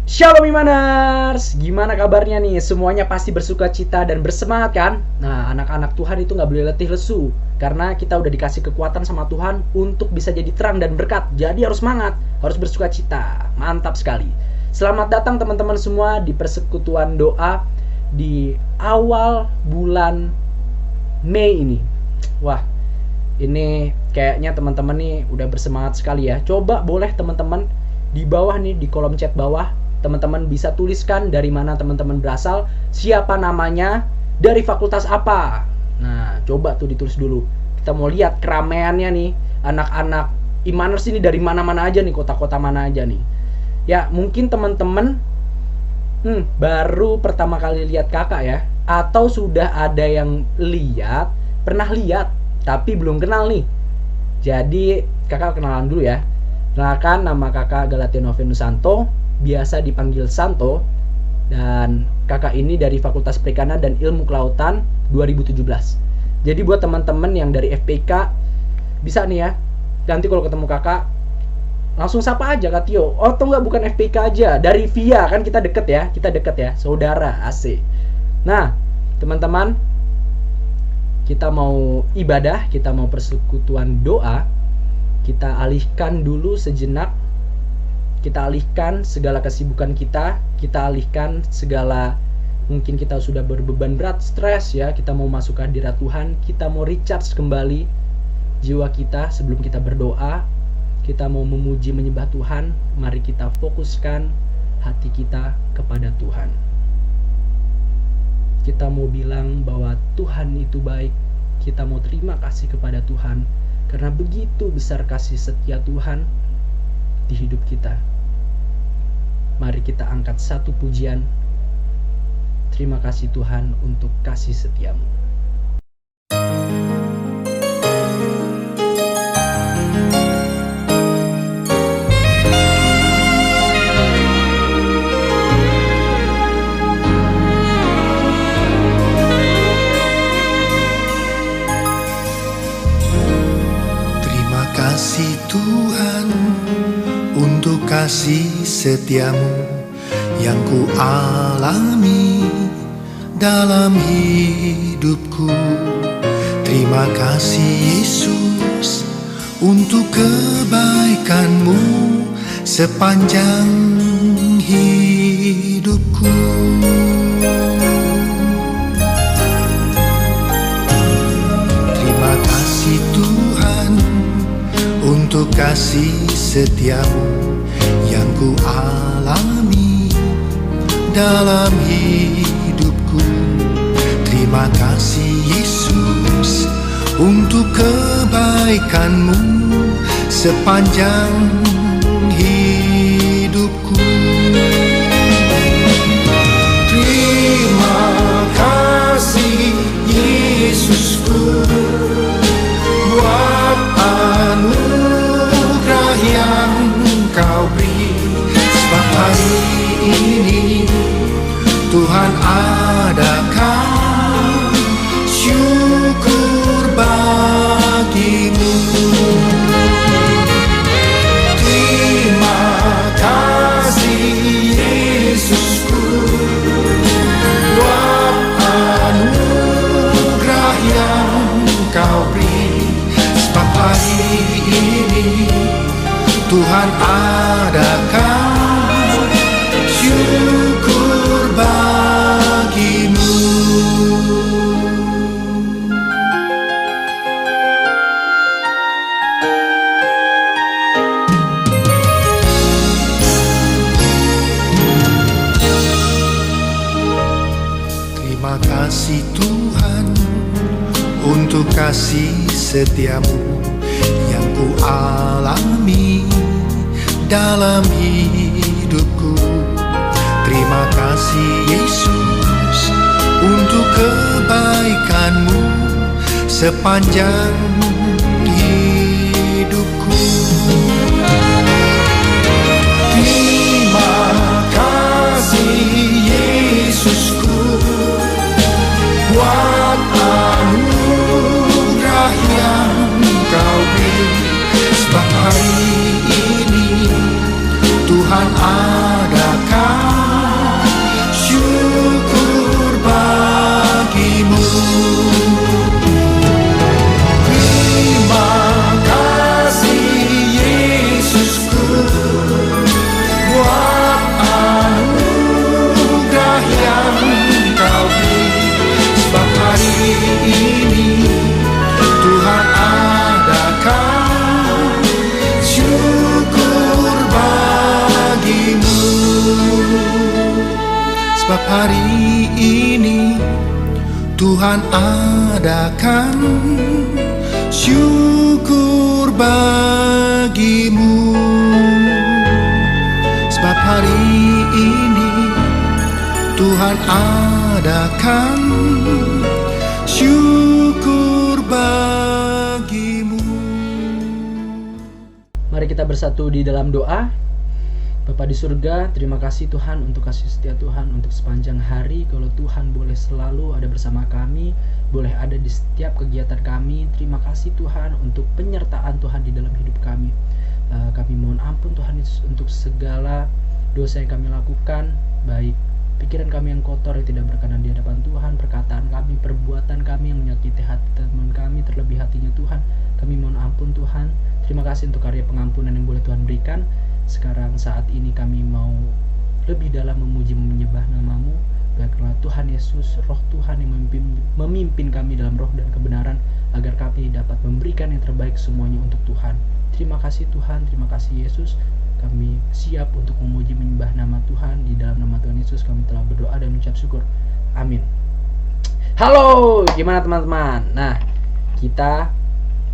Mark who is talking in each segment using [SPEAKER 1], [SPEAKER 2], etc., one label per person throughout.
[SPEAKER 1] Shalom Imaners, gimana kabarnya nih? Semuanya pasti bersuka cita dan bersemangat kan? Nah, anak-anak Tuhan itu gak boleh letih lesu, karena kita udah dikasih kekuatan sama Tuhan untuk bisa jadi terang dan berkat. Jadi harus semangat, harus bersuka cita. Mantap sekali. Selamat datang teman-teman semua di persekutuan doa di awal bulan Mei ini. Wah, ini kayaknya teman-teman nih udah bersemangat sekali ya. Coba boleh teman-teman di bawah nih, di kolom chat bawah, teman-teman bisa tuliskan dari mana teman-teman berasal, siapa namanya, dari fakultas apa. Nah, coba tuh ditulis dulu. Kita mau lihat keramaiannya nih, anak-anak Imaners ini dari mana-mana aja nih, kota-kota mana aja nih. Ya, mungkin teman-teman baru pertama kali lihat kakak ya, atau sudah ada yang pernah lihat, tapi belum kenal nih. Jadi, kakak kenalan dulu ya. Kenalkan, nama kakak Galatia Novenusanto, biasa dipanggil Santo, dan kakak ini dari Fakultas Perikanan dan Ilmu Kelautan 2017. Jadi buat teman-teman yang dari FPK, bisa nih ya, nanti kalau ketemu kakak langsung sapa aja Kak Tio. Oh, atau enggak, bukan FPK aja, dari VIA, kan kita deket ya, saudara asik. Nah, teman-teman, kita mau ibadah, kita mau persekutuan doa. Kita alihkan dulu sejenak, kita alihkan segala kesibukan kita alihkan segala, mungkin kita sudah berbeban berat, stres ya, kita mau masuk ke hadirat Tuhan, kita mau recharge kembali jiwa kita sebelum kita berdoa, kita mau memuji menyembah Tuhan. Mari kita fokuskan hati kita kepada Tuhan. Kita mau bilang bahwa Tuhan itu baik, kita mau terima kasih kepada Tuhan, karena begitu besar kasih setia Tuhan di hidup kita. Mari kita angkat satu pujian. Terima kasih Tuhan untuk kasih setiamu.
[SPEAKER 2] Kasih Tuhan untuk kasih setiamu yang ku alami dalam hidupku. Terima kasih Yesus untuk kebaikanmu sepanjang hidupku. Terima kasih Tuhan untuk kasih setiamu yang ku alami dalam hidupku. Terima kasih Yesus untuk kebaikanmu sepanjang hidupku. Terima kasih Yesusku buat anugerah yang Kau beri. Sebab hari ini Tuhan adakan syukur bagimu. Terima kasih Yesusku buat anugerah yang Kau beri. Sebab hari ini Tuhan adakan syukur bagimu. Terima kasih Tuhan untuk kasih setiamu yang ku alami dalam hidupku. Terima kasih Yesus untuk kebaikanmu sepanjang hidupku. Terima kasih Yesusku buat anugerah yang Kau beri. Sebab hari ini Tuhan adakan Sebab hari ini Tuhan adakan syukur bagimu. Sebab hari ini Tuhan adakan syukur bagimu.
[SPEAKER 1] Mari kita bersatu di dalam doa. Bapa di surga, terima kasih Tuhan untuk kasih setia Tuhan untuk sepanjang hari. Kalau Tuhan boleh selalu ada bersama kami, boleh ada di setiap kegiatan kami. Terima kasih Tuhan untuk penyertaan Tuhan di dalam hidup kami. Kami mohon ampun Tuhan Yesus untuk segala dosa yang kami lakukan, baik pikiran kami yang kotor yang tidak berkenan di hadapan Tuhan, perkataan kami, perbuatan kami yang menyakiti hati teman kami, terlebih hatinya Tuhan. Kami mohon ampun Tuhan. Terima kasih untuk karya pengampunan yang boleh Tuhan berikan. Sekarang saat ini kami mau lebih dalam memuji menyembah nama-Mu. Biarlah Tuhan Yesus, Roh Tuhan yang memimpin kami dalam roh dan kebenaran, agar kami dapat memberikan yang terbaik semuanya untuk Tuhan. Terima kasih Tuhan, terima kasih Yesus. Kami siap untuk memuji menyembah nama Tuhan. Di dalam nama Tuhan Yesus kami telah berdoa dan mengucap syukur. Amin. Halo, gimana teman-teman? Nah, kita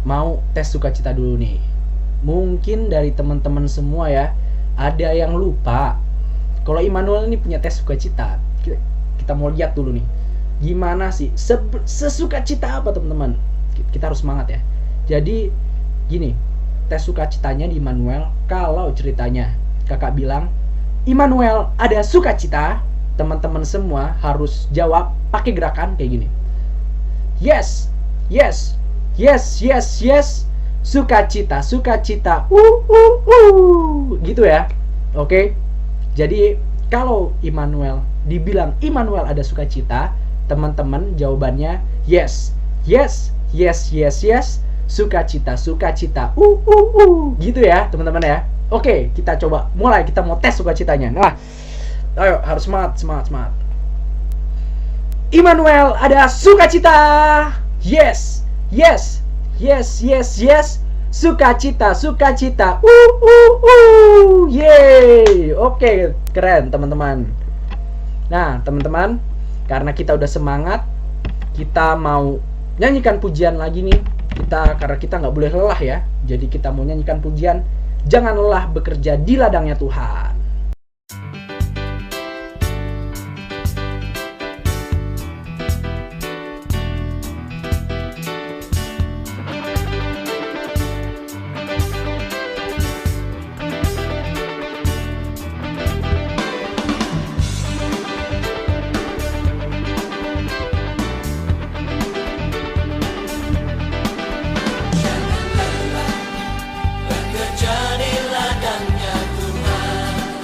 [SPEAKER 1] mau tes sukacita dulu nih. Mungkin dari teman-teman semua ya, ada yang lupa kalau Immanuel ini punya tes sukacita. Kita mau lihat dulu nih, gimana sih sesukacita apa teman-teman. Kita harus semangat ya. Jadi gini, tes sukacitanya di Immanuel. Kalau ceritanya kakak bilang Immanuel ada sukacita, teman-teman semua harus jawab pakai gerakan kayak gini. Yes, yes, yes, yes, yes. Sukacita, sukacita, gitu ya. Oke. Jadi kalau Immanuel dibilang Immanuel ada sukacita, teman-teman jawabannya yes, yes, yes, yes, yes. Sukacita, sukacita, gitu ya, teman-teman ya. Oke, kita coba mulai. Kita mau tes sukacitanya. Nah, ayo harus semangat, semangat, semangat. Immanuel ada sukacita. Yes, yes. Yes, yes, yes. Sukacita, sukacita. Yeay. Oke, keren teman-teman. Nah, teman-teman, karena kita udah semangat, kita mau nyanyikan pujian lagi nih. Karena kita nggak boleh lelah ya. Jadi kita mau nyanyikan pujian, jangan lelah bekerja di ladangnya Tuhan.
[SPEAKER 3] Bekerja di ladangnya Tuhan.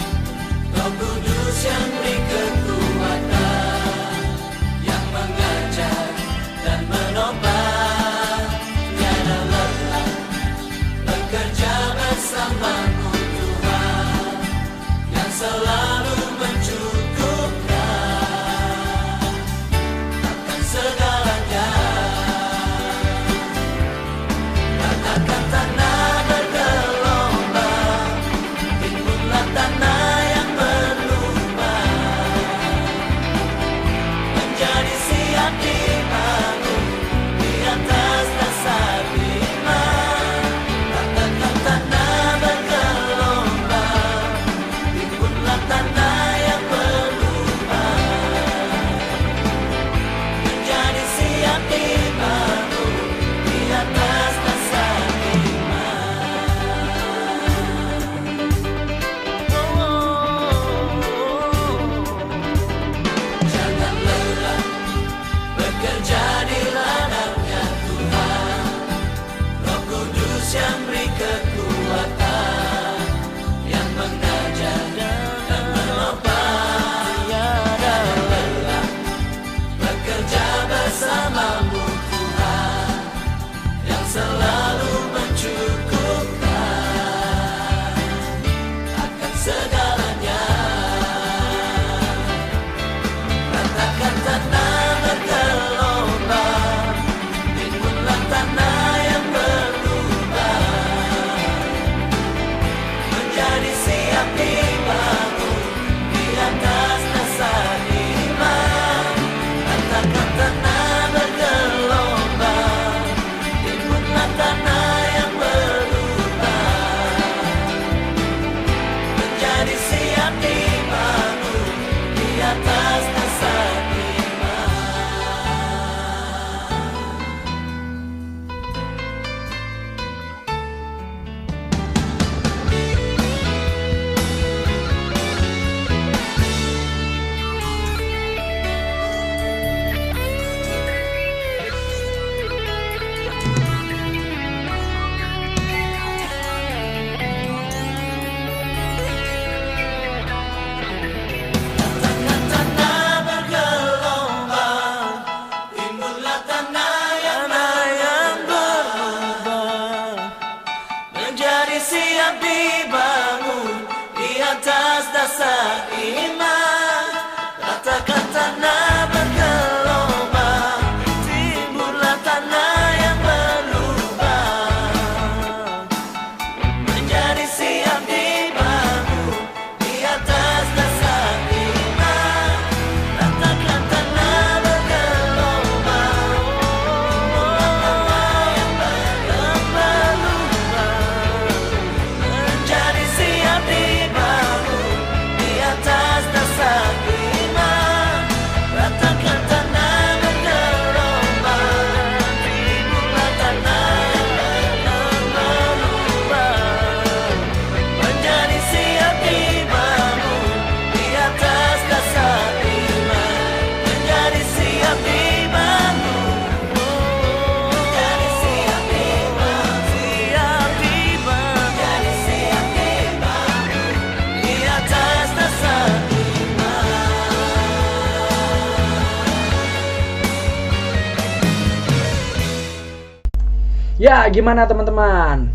[SPEAKER 1] Ya, gimana teman-teman?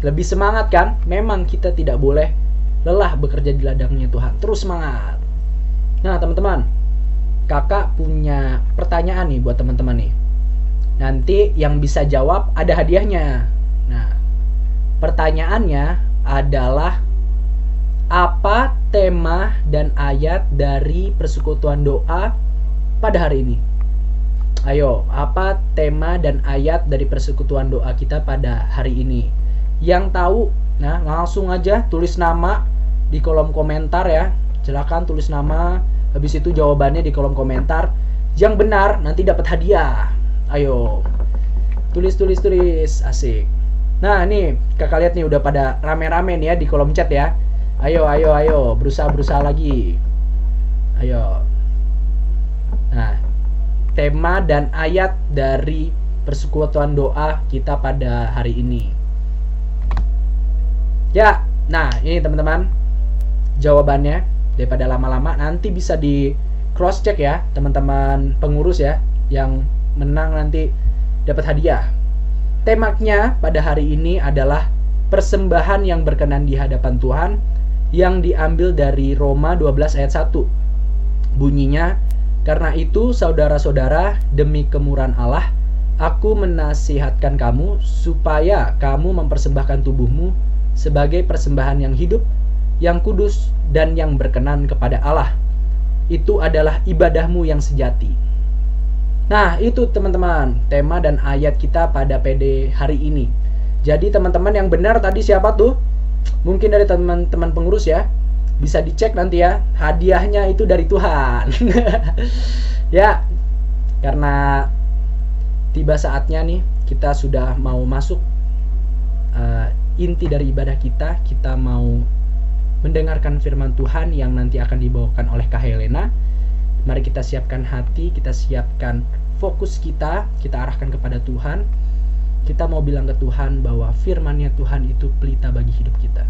[SPEAKER 1] Lebih semangat kan? Memang kita tidak boleh lelah bekerja di ladangnya Tuhan. Terus semangat. Nah, teman-teman, kakak punya pertanyaan nih buat teman-teman nih. Nanti yang bisa jawab ada hadiahnya. Nah, pertanyaannya adalah apa tema dan ayat dari persekutuan doa pada hari ini? Ayo, apa tema dan ayat dari persekutuan doa kita pada hari ini? Yang tahu, nah langsung aja tulis nama di kolom komentar ya. Silakan tulis nama, habis itu jawabannya di kolom komentar. Yang benar nanti dapat hadiah. Ayo, tulis, asik. Nah nih, kakak lihat nih udah pada rame-rame nih ya di kolom chat ya. Ayo, berusaha lagi. Ayo. Nah, tema dan ayat dari persekutuan doa kita pada hari ini. Ya, nah ini teman-teman jawabannya. Daripada lama-lama, nanti bisa di cross check ya teman-teman pengurus ya. Yang menang nanti dapat hadiah. Temanya pada hari ini adalah persembahan yang berkenan di hadapan Tuhan, yang diambil dari Roma 12 ayat 1. Bunyinya, karena itu saudara-saudara, demi kemurahan Allah, aku menasihatkan kamu supaya kamu mempersembahkan tubuhmu sebagai persembahan yang hidup, yang kudus, dan yang berkenan kepada Allah. Itu adalah ibadahmu yang sejati. Nah, itu teman-teman, tema dan ayat kita pada PD hari ini. Jadi teman-teman yang benar tadi siapa tuh? Mungkin dari teman-teman pengurus ya. Bisa dicek nanti ya. Hadiahnya itu dari Tuhan. Ya, karena tiba saatnya nih kita sudah mau masuk inti dari ibadah kita. Kita mau mendengarkan firman Tuhan yang nanti akan dibawakan oleh Kak Helena. Mari kita siapkan hati, kita siapkan fokus kita arahkan kepada Tuhan. Kita mau bilang ke Tuhan bahwa firman-Nya Tuhan itu pelita bagi hidup kita.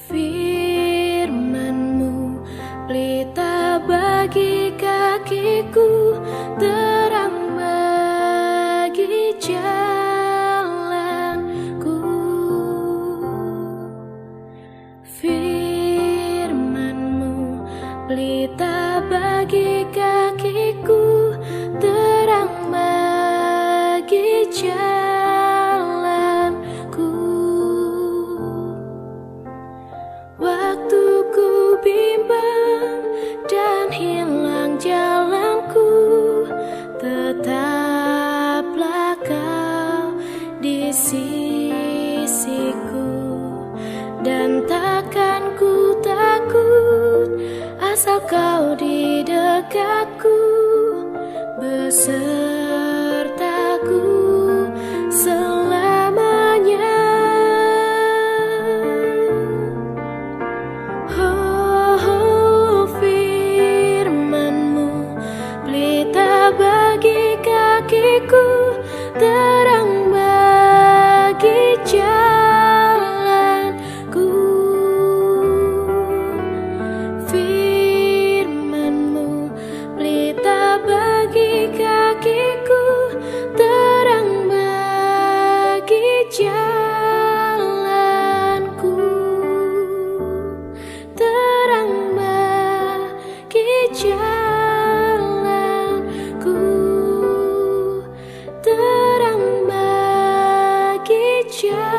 [SPEAKER 3] Firman-Mu pelita bagi kakiku, terang bagi jalanku. Firman-Mu pelita bagi kakiku, terang bagi jalanku. Waktu ku bimbang dan hilang jalanku, tetaplah Kau di sisiku. Dan takkan ku takut, asal Kau di dekatku, besertaku selamanya. Bagi kakiku, terang bagi jalanku. Firman-Mu pelita bagi kakiku, terang bagi jalanku. Terang bagi jalanku. Terang bagi jalanku.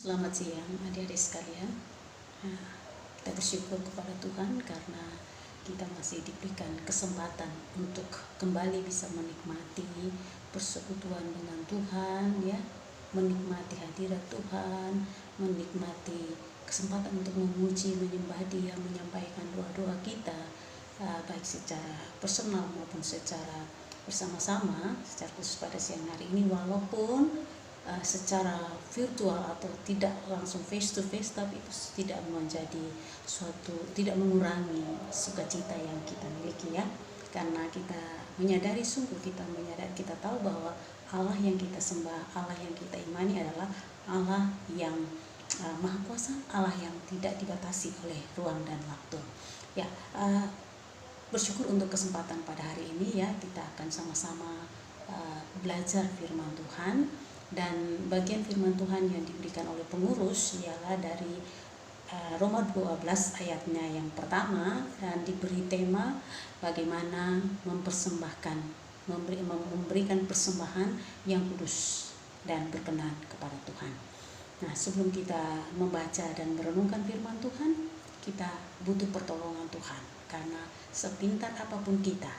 [SPEAKER 4] Selamat siang adik-adik sekalian. Kita bersyukur kepada Tuhan karena kita masih diberikan kesempatan untuk kembali bisa menikmati persekutuan dengan Tuhan ya, menikmati hadirat Tuhan, menikmati kesempatan untuk memuji, menyembah Dia, menyampaikan doa-doa kita baik secara personal maupun secara bersama-sama secara khusus pada siang hari ini. Walaupun secara virtual atau tidak langsung face to face, tapi itu tidak menjadi tidak mengurangi sukacita yang kita miliki ya, karena kita menyadari, kita tahu bahwa Allah yang kita sembah, Allah yang kita imani adalah Allah yang Maha Kuasa, Allah yang tidak dibatasi oleh ruang dan waktu ya. Bersyukur untuk kesempatan pada hari ini ya, kita akan sama-sama belajar firman Tuhan. Dan bagian firman Tuhan yang diberikan oleh pengurus ialah dari Roma 12 ayatnya yang pertama, dan diberi tema bagaimana memberikan persembahan yang kudus dan berkenan kepada Tuhan. Nah, sebelum kita membaca dan merenungkan firman Tuhan, kita butuh pertolongan Tuhan, karena sepintar apapun kita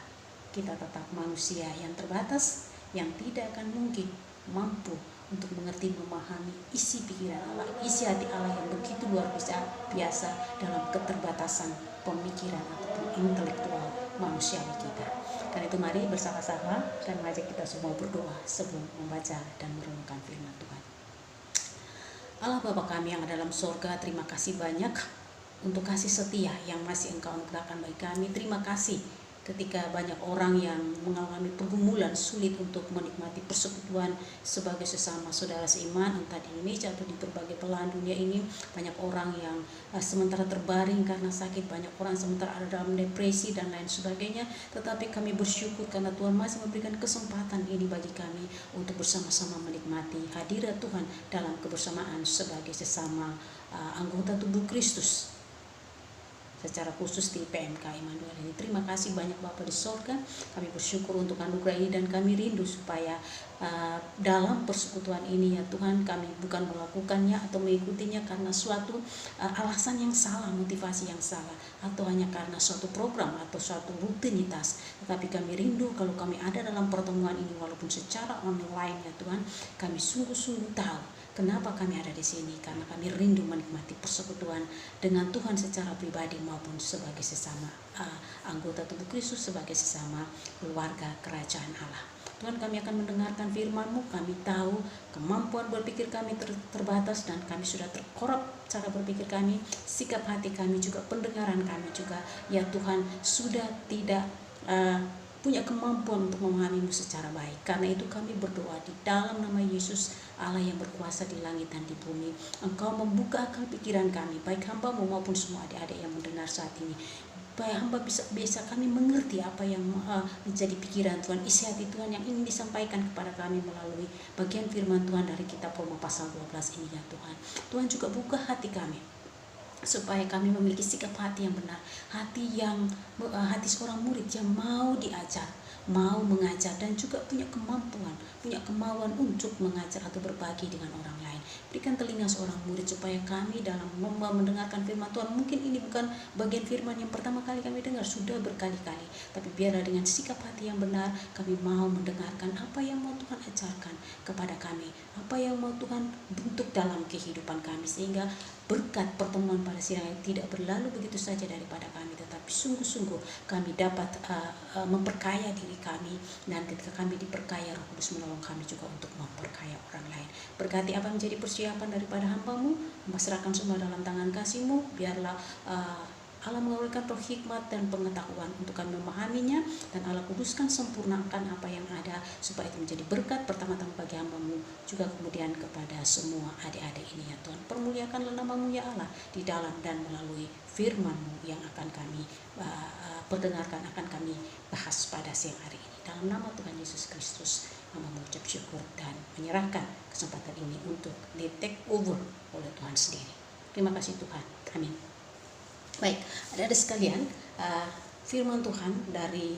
[SPEAKER 4] tetap manusia yang terbatas, yang tidak akan mungkin mampu untuk mengerti, memahami isi pikiran Allah, isi hati Allah yang begitu luar biasa dalam keterbatasan pemikiran ataupun intelektual manusiawi kita. Karena itu mari bersama-sama dan mengajak kita semua berdoa sebelum membaca dan merenungkan firman Tuhan. Allah Bapa kami yang ada dalam sorga, terima kasih banyak untuk kasih setia yang masih Engkau anugerahkan bagi kami. Terima kasih ketika banyak orang yang mengalami pergumulan sulit untuk menikmati persekutuan sebagai sesama saudara seiman, entah di Indonesia atau di berbagai belahan dunia ini. Banyak orang yang sementara terbaring karena sakit, banyak orang sementara ada dalam depresi dan lain sebagainya. Tetapi kami bersyukur karena Tuhan masih memberikan kesempatan ini bagi kami untuk bersama-sama menikmati hadirat Tuhan dalam kebersamaan sebagai sesama anggota tubuh Kristus, secara khusus di PMK Immanuel ini. Terima kasih banyak Bapa di sorga. Kami bersyukur untuk anugerah ini dan kami rindu supaya dalam persekutuan ini ya Tuhan, kami bukan melakukannya atau mengikutinya karena suatu alasan yang salah, motivasi yang salah, atau hanya karena suatu program atau suatu rutinitas. Tetapi kami rindu kalau kami ada dalam pertemuan ini walaupun secara online ya Tuhan, kami sungguh-sungguh tahu kenapa kami ada di sini, karena kami rindu menikmati persekutuan dengan Tuhan secara pribadi maupun sebagai sesama anggota tubuh Kristus, sebagai sesama keluarga kerajaan Allah. Tuhan, kami akan mendengarkan firman-Mu. Kami tahu kemampuan berpikir kami terbatas dan kami sudah terkorup cara berpikir kami, sikap hati kami juga, pendengaran kami juga ya Tuhan sudah tidak punya kemampuan untuk memahami-Mu secara baik. Karena itu kami berdoa di dalam nama Yesus, Allah yang berkuasa di langit dan di bumi. Engkau membuka akal pikiran kami, baik hamba-Mu maupun semua adik-adik yang mendengar saat ini. Supaya hamba bisa kami mengerti apa yang menjadi pikiran Tuhan, isi hati Tuhan yang ingin disampaikan kepada kami melalui bagian firman Tuhan dari kitab Roma pasal 12 ini ya Tuhan. Tuhan juga buka hati kami supaya kami memiliki sikap hati yang benar, hati seorang murid yang mau diajar, mau mengajar, dan juga punya kemampuan, punya kemauan untuk mengajar atau berbagi dengan orang lain. Berikan telinga seorang murid supaya kami dalam mendengarkan firman Tuhan, mungkin ini bukan bagian firman yang pertama kali kami dengar, sudah berkali-kali, tapi biarlah dengan sikap hati yang benar kami mau mendengarkan apa yang mau Tuhan ajarkan kepada kami, apa yang mau Tuhan bentuk dalam kehidupan kami, sehingga berkat pertemuan pada siang ini tidak berlalu begitu saja daripada kami, tetapi sungguh-sungguh kami dapat memperkaya diri kami, dan ketika kami diperkaya, Roh Kudus menolong kami juga untuk memperkaya orang lain. Berkati apa menjadi persiapan daripada hamba-Mu, Hamba serahkan semua dalam tangan kasih-Mu. Biarlah Allah mengeluarkan roh hikmat dan pengetahuan untuk kami memahaminya, dan Allah kuduskan sempurnakan apa yang ada supaya itu menjadi berkat pertama-tama bagi hamba-Mu, juga kemudian kepada semua adik-adik ini ya Tuhan. Permuliakanlah nama-Mu ya Allah di dalam dan melalui firman-Mu yang akan kami perdengarkan, akan kami bahas pada siang hari ini. Dalam nama Tuhan Yesus Kristus, hamba mengucap syukur dan menyerahkan kesempatan ini untuk di take over oleh Tuhan sendiri. Terima kasih Tuhan. Amin. Baik, adik-adik sekalian, firman Tuhan dari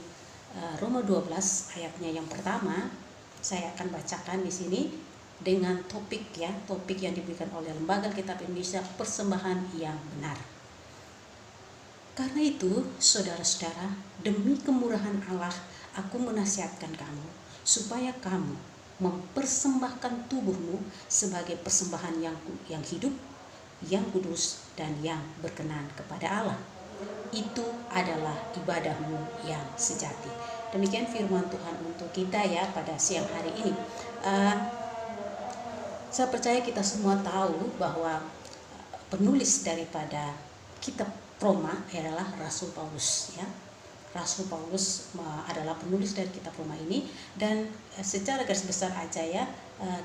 [SPEAKER 4] Roma 12 ayatnya yang pertama saya akan bacakan di sini dengan topik yang diberikan oleh Lembaga Kitab Indonesia, persembahan yang benar. Karena itu, saudara-saudara, demi kemurahan Allah, aku menasihatkan kamu supaya kamu mempersembahkan tubuhmu sebagai persembahan yang hidup, yang kudus, dan yang berkenan kepada Allah. Itu adalah ibadahmu yang sejati. Demikian firman Tuhan untuk kita ya pada siang hari ini. Saya percaya kita semua tahu bahwa penulis daripada kitab Roma adalah Rasul Paulus, ya. Rasul Paulus adalah penulis dari kitab Roma ini, dan secara garis besar aja ya,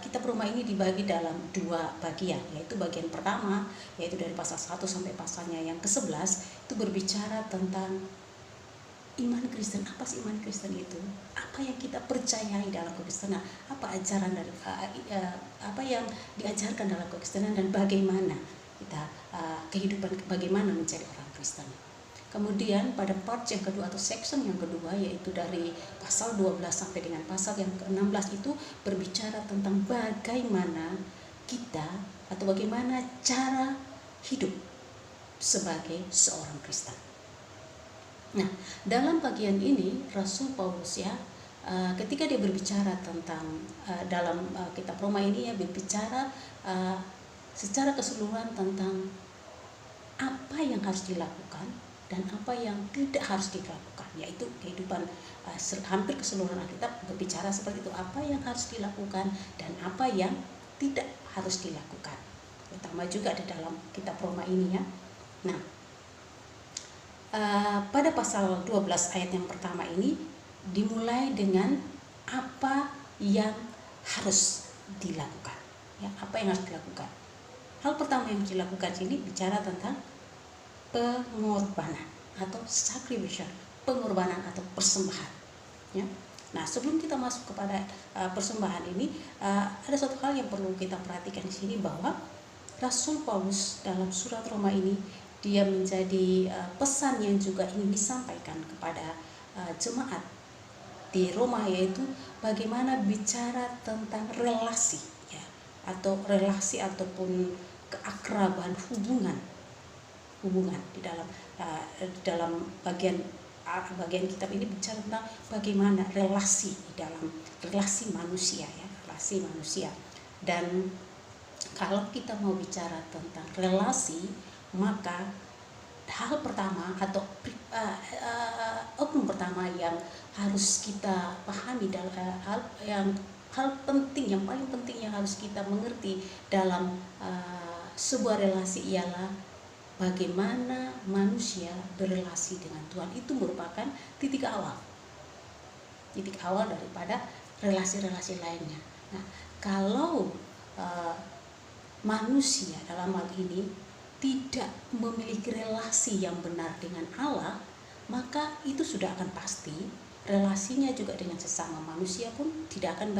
[SPEAKER 4] kitab Roma ini dibagi dalam dua bagian, yaitu bagian pertama yaitu dari pasal 1 sampai pasalnya yang ke-11 itu berbicara tentang iman Kristen. Apa sih iman Kristen itu? Apa yang kita percayai dalam kekristenan? Apa ajaran dari apa yang diajarkan dalam kekristenan, dan bagaimana kita kehidupan, bagaimana menjadi orang Kristen. Kemudian pada part yang kedua atau section yang kedua, yaitu dari pasal 12 sampai dengan pasal yang ke-16 itu berbicara tentang bagaimana kita atau bagaimana cara hidup sebagai seorang Kristen. Nah, dalam bagian ini Rasul Paulus ya, ketika dia berbicara tentang dalam kitab Roma ini ya, berbicara secara keseluruhan tentang apa yang harus dilakukan dan apa yang tidak harus dilakukan, yaitu kehidupan hampir keseluruhan Alkitab berbicara seperti itu, apa yang harus dilakukan dan apa yang tidak harus dilakukan, terutama juga di dalam kitab Roma ini ya. Nah, pada pasal 12 ayat yang pertama ini dimulai dengan apa yang harus dilakukan, ya, apa yang harus dilakukan. Hal pertama yang dilakukan ini bicara tentang pengorbanan atau sacrifice, pengorbanan atau persembahan, ya. Nah, sebelum kita masuk kepada persembahan ini, ada satu hal yang perlu kita perhatikan di sini, bahwa Rasul Paulus dalam surat Roma ini dia menjadi pesan yang juga ingin disampaikan kepada jemaat di Roma, yaitu bagaimana bicara tentang relasi, ya, atau relasi ataupun keakraban, hubungan di dalam bagian kitab ini bicara tentang bagaimana relasi di dalam relasi manusia, ya, relasi manusia. Dan kalau kita mau bicara tentang relasi, maka hal pertama atau oknum pertama yang harus kita pahami dalam hal penting, yang paling penting yang harus kita mengerti dalam sebuah relasi ialah bagaimana manusia berelasi dengan Tuhan. Itu merupakan titik awal daripada relasi-relasi lainnya. Nah, kalau manusia dalam hal ini tidak memiliki relasi yang benar dengan Allah, maka itu sudah akan pasti relasinya juga dengan sesama manusia pun tidak akan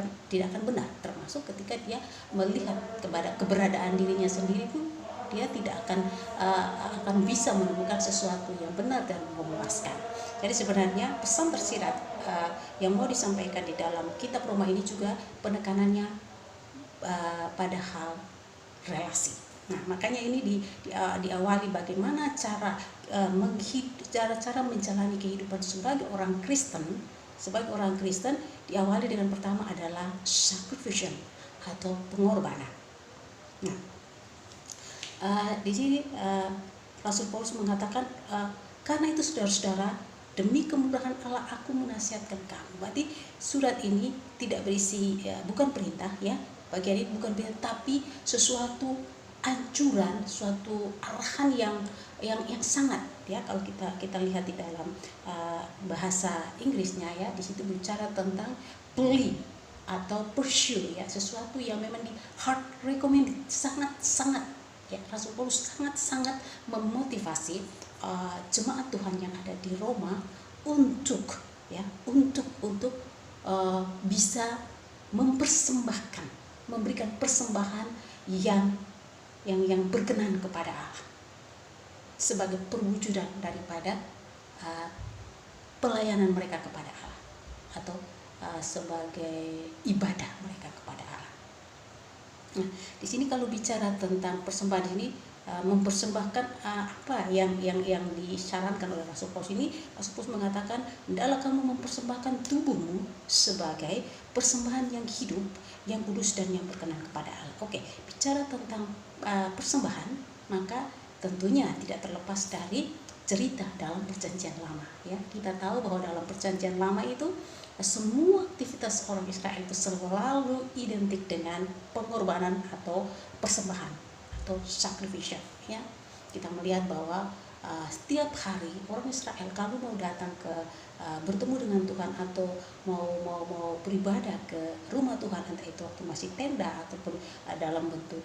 [SPEAKER 4] benar, termasuk ketika dia melihat kepada keberadaan dirinya sendiri pun dia tidak akan bisa menemukan sesuatu yang benar dan memuaskan. Jadi sebenarnya pesan tersirat yang mau disampaikan di dalam kitab Roma ini juga penekanannya pada hal relasi. Nah, makanya ini diawali bagaimana cara menjalani kehidupan sebagai orang Kristen. Sebagai orang Kristen diawali dengan pertama adalah sacrifice atau pengorbanan. Nah, di sini Rasul Paulus mengatakan, karena itu saudara-saudara, demi kemurahan Allah aku menasihatkan kamu. Berarti surat ini tidak berisi bukan perintah, ya. Bagian ini bukan perintah, tapi sesuatu anjuran, suatu arahan yang sangat, ya. Kalau kita lihat di dalam bahasa Inggrisnya, ya, di situ bicara tentang plea atau pursue, ya, sesuatu yang memang di hard recommended, sangat, ya. Rasul Paulus sangat memotivasi jemaat Tuhan yang ada di Roma untuk bisa mempersembahkan, memberikan persembahan yang berkenan kepada Allah sebagai perwujudan daripada pelayanan mereka kepada Allah, atau sebagai ibadah mereka kepada Allah. Nah, di sini kalau bicara tentang persembahan ini, mempersembahkan apa yang disarankan oleh Rasul Paulus ini, Rasul Paulus mengatakan, hendaklah kamu mempersembahkan tubuhmu sebagai persembahan yang hidup, yang kudus dan yang berkenan kepada Allah. Oke, bicara tentang persembahan, maka tentunya tidak terlepas dari cerita dalam perjanjian lama ya. Kita tahu bahwa dalam perjanjian lama itu semua aktivitas orang Israel itu selalu identik dengan pengorbanan atau persembahan atau sacrificial ya. Kita melihat bahwa setiap hari orang Israel kalau mau datang ke bertemu dengan Tuhan atau mau beribadah ke rumah Tuhan, entah itu waktu masih tenda ataupun dalam bentuk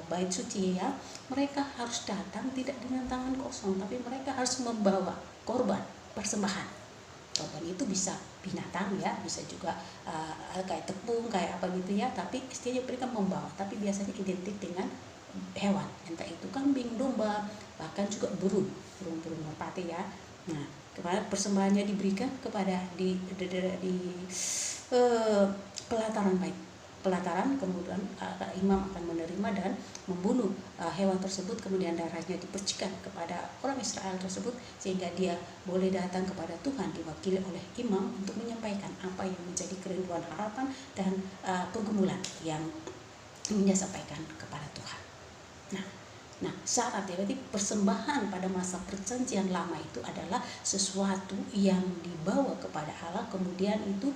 [SPEAKER 4] bait suci ya, mereka harus datang tidak dengan tangan kosong, tapi mereka harus membawa korban persembahan. Korban itu bisa binatang ya, bisa juga kayak tepung kayak apa gitu ya, tapi istilahnya mereka membawa, tapi biasanya identik dengan hewan, entah itu kambing, domba, bahkan juga burung merpati ya. Nah, kemarin persembahannya diberikan kepada di pelataran bait. Pelataran, kemudian imam akan menerima dan membunuh hewan tersebut, kemudian darahnya dipercikan kepada orang Israel tersebut sehingga dia boleh datang kepada Tuhan diwakili oleh imam untuk menyampaikan apa yang menjadi kerinduan, harapan dan pergumulan yang ingin dia sampaikan kepada Tuhan. Nah, syarat ya, berarti persembahan pada masa perjanjian lama itu adalah sesuatu yang dibawa kepada Allah, kemudian itu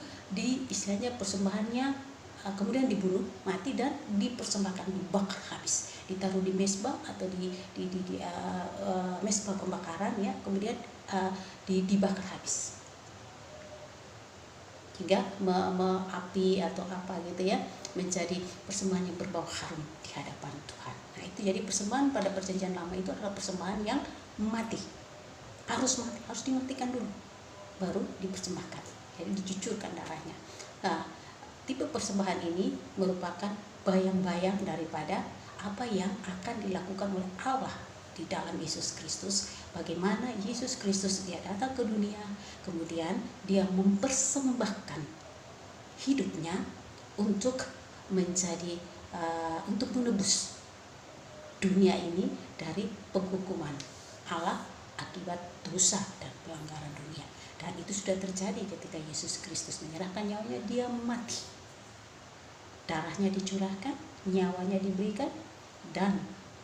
[SPEAKER 4] istilahnya persembahannya kemudian dibunuh, mati dan dipersembahkan, dibakar habis, ditaruh di mesbah atau di mesbah pembakaran ya, kemudian dibakar habis hingga api atau apa gitu ya, menjadi persembahan yang berbau harum di hadapan Tuhan. Nah, itu jadi persembahan pada perjanjian lama itu adalah persembahan yang mati, harus dimatikan dulu baru dipersembahkan, jadi dicucurkan darahnya. Nah, tipe persembahan ini merupakan bayang-bayang daripada apa yang akan dilakukan oleh Allah di dalam Yesus Kristus, bagaimana Yesus Kristus dia datang ke dunia, kemudian dia mempersembahkan hidupnya untuk menjadi untuk menebus dunia ini dari penghukuman Allah akibat dosa dan pelanggaran dunia. Dan itu sudah terjadi ketika Yesus Kristus menyerahkan nyawanya, dia mati, darahnya dicurahkan, nyawanya diberikan, dan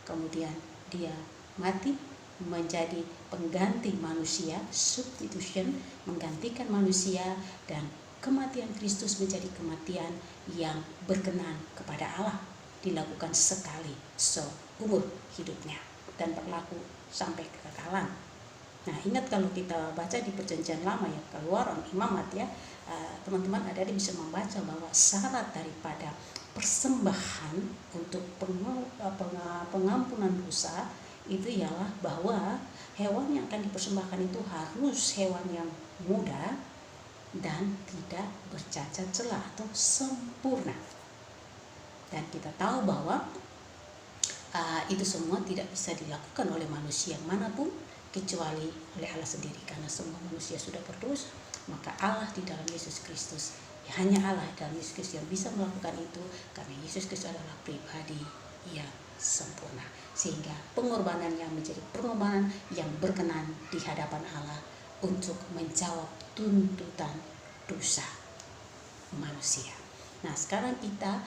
[SPEAKER 4] kemudian dia mati menjadi pengganti manusia, substitution, menggantikan manusia, dan kematian Kristus menjadi kematian yang berkenan kepada Allah, dilakukan sekali seumur hidupnya dan berlaku sampai kekekalan. Nah, ingat kalau kita baca di perjanjian lama ya, Keluaran, Imamat ya, teman-teman adik-adik bisa membaca bahwa syarat daripada persembahan untuk pengampunan dosa itu ialah bahwa hewan yang akan dipersembahkan itu harus hewan yang muda dan tidak bercacat celah atau sempurna. Dan kita tahu bahwa itu semua tidak bisa dilakukan oleh manusia manapun kecuali oleh Allah sendiri, karena semua manusia sudah berdosa. Maka Allah di dalam Yesus Kristus, hanya Allah dalam Yesus Kristus yang bisa melakukan itu, karena Yesus Kristus adalah pribadi yang sempurna, sehingga pengorbanannya menjadi pengorbanan yang berkenan di hadapan Allah untuk menjawab tuntutan dosa manusia. Nah, sekarang kita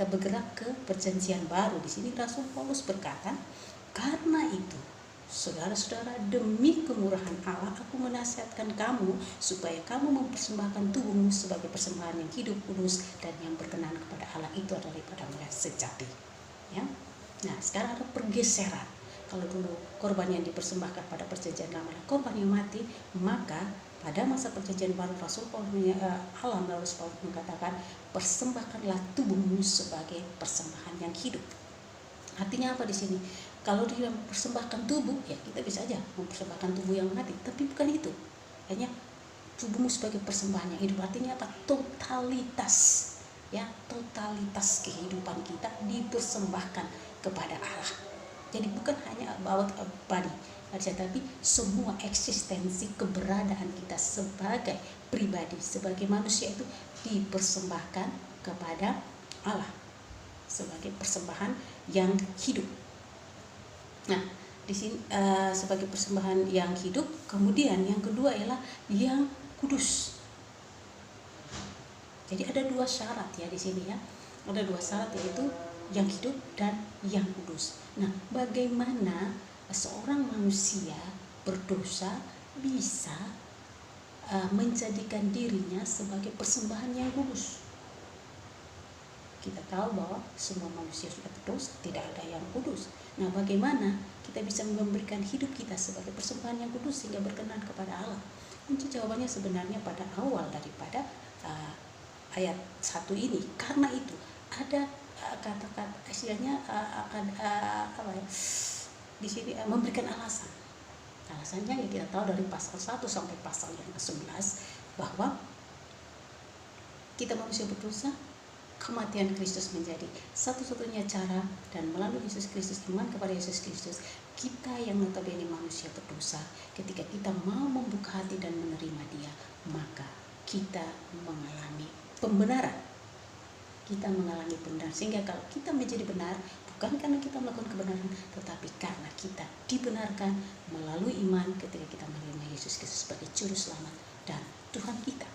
[SPEAKER 4] bergerak ke perjanjian baru. Di sini Rasul Paulus berkata, karena itu saudara-saudara, demi kemurahan Allah aku menasihatkan kamu supaya kamu mempersembahkan tubuhmu sebagai persembahan yang hidup, kudus, dan yang berkenan kepada Allah, itu adalah daripada sejati ya. Nah, sekarang ada pergeseran. Kalau dulu korban yang dipersembahkan pada perjanjian lama adalah korban yang mati, maka pada masa perjanjian baru Rasul Paulus Allah melalui Paulus mengatakan, persembahkanlah tubuhmu sebagai persembahan yang hidup. Artinya apa di sini? Kalau dia mempersembahkan tubuh, ya kita bisa aja mempersembahkan tubuh yang mati, tapi bukan itu. Hanya tubuhmu sebagai persembahan yang hidup. Artinya apa? Totalitas, ya, totalitas kehidupan kita dipersembahkan kepada Allah. Jadi bukan hanya about a body, tapi semua eksistensi keberadaan kita sebagai pribadi, sebagai manusia itu dipersembahkan kepada Allah sebagai persembahan yang hidup. Nah, di sini sebagai persembahan yang hidup. Kemudian yang kedua ialah yang kudus. Jadi ada dua syarat ya di sini ya. Ada dua syarat, yaitu yang hidup dan yang kudus. Nah, bagaimana seorang manusia berdosa bisa menjadikan dirinya sebagai persembahan yang kudus. Kita tahu bahwa semua manusia sudah berdosa, tidak ada yang kudus. Nah, bagaimana kita bisa memberikan hidup kita sebagai persembahan yang kudus sehingga berkenan kepada Allah? Kunci jawabannya sebenarnya pada awal daripada ayat 1 ini. Karena itu ada kata-kata istilahnya di sini memberikan alasan. Alasannya yang kita tahu dari pasal 1 sampai pasal yang ke-11 bahwa kita manusia berdosa, kematian Kristus menjadi satu-satunya cara, dan melalui Yesus Kristus, iman kepada Yesus Kristus, kita yang notabene manusia berdosa, ketika kita mau membuka hati dan menerima Dia, maka kita mengalami pembenaran. Kita mengalami pembenaran, sehingga kalau kita menjadi benar, bukan karena kita melakukan kebenaran, tetapi karena kita dibenarkan melalui iman ketika kita menerima Yesus Kristus sebagai Juru Selamat dan Tuhan kita.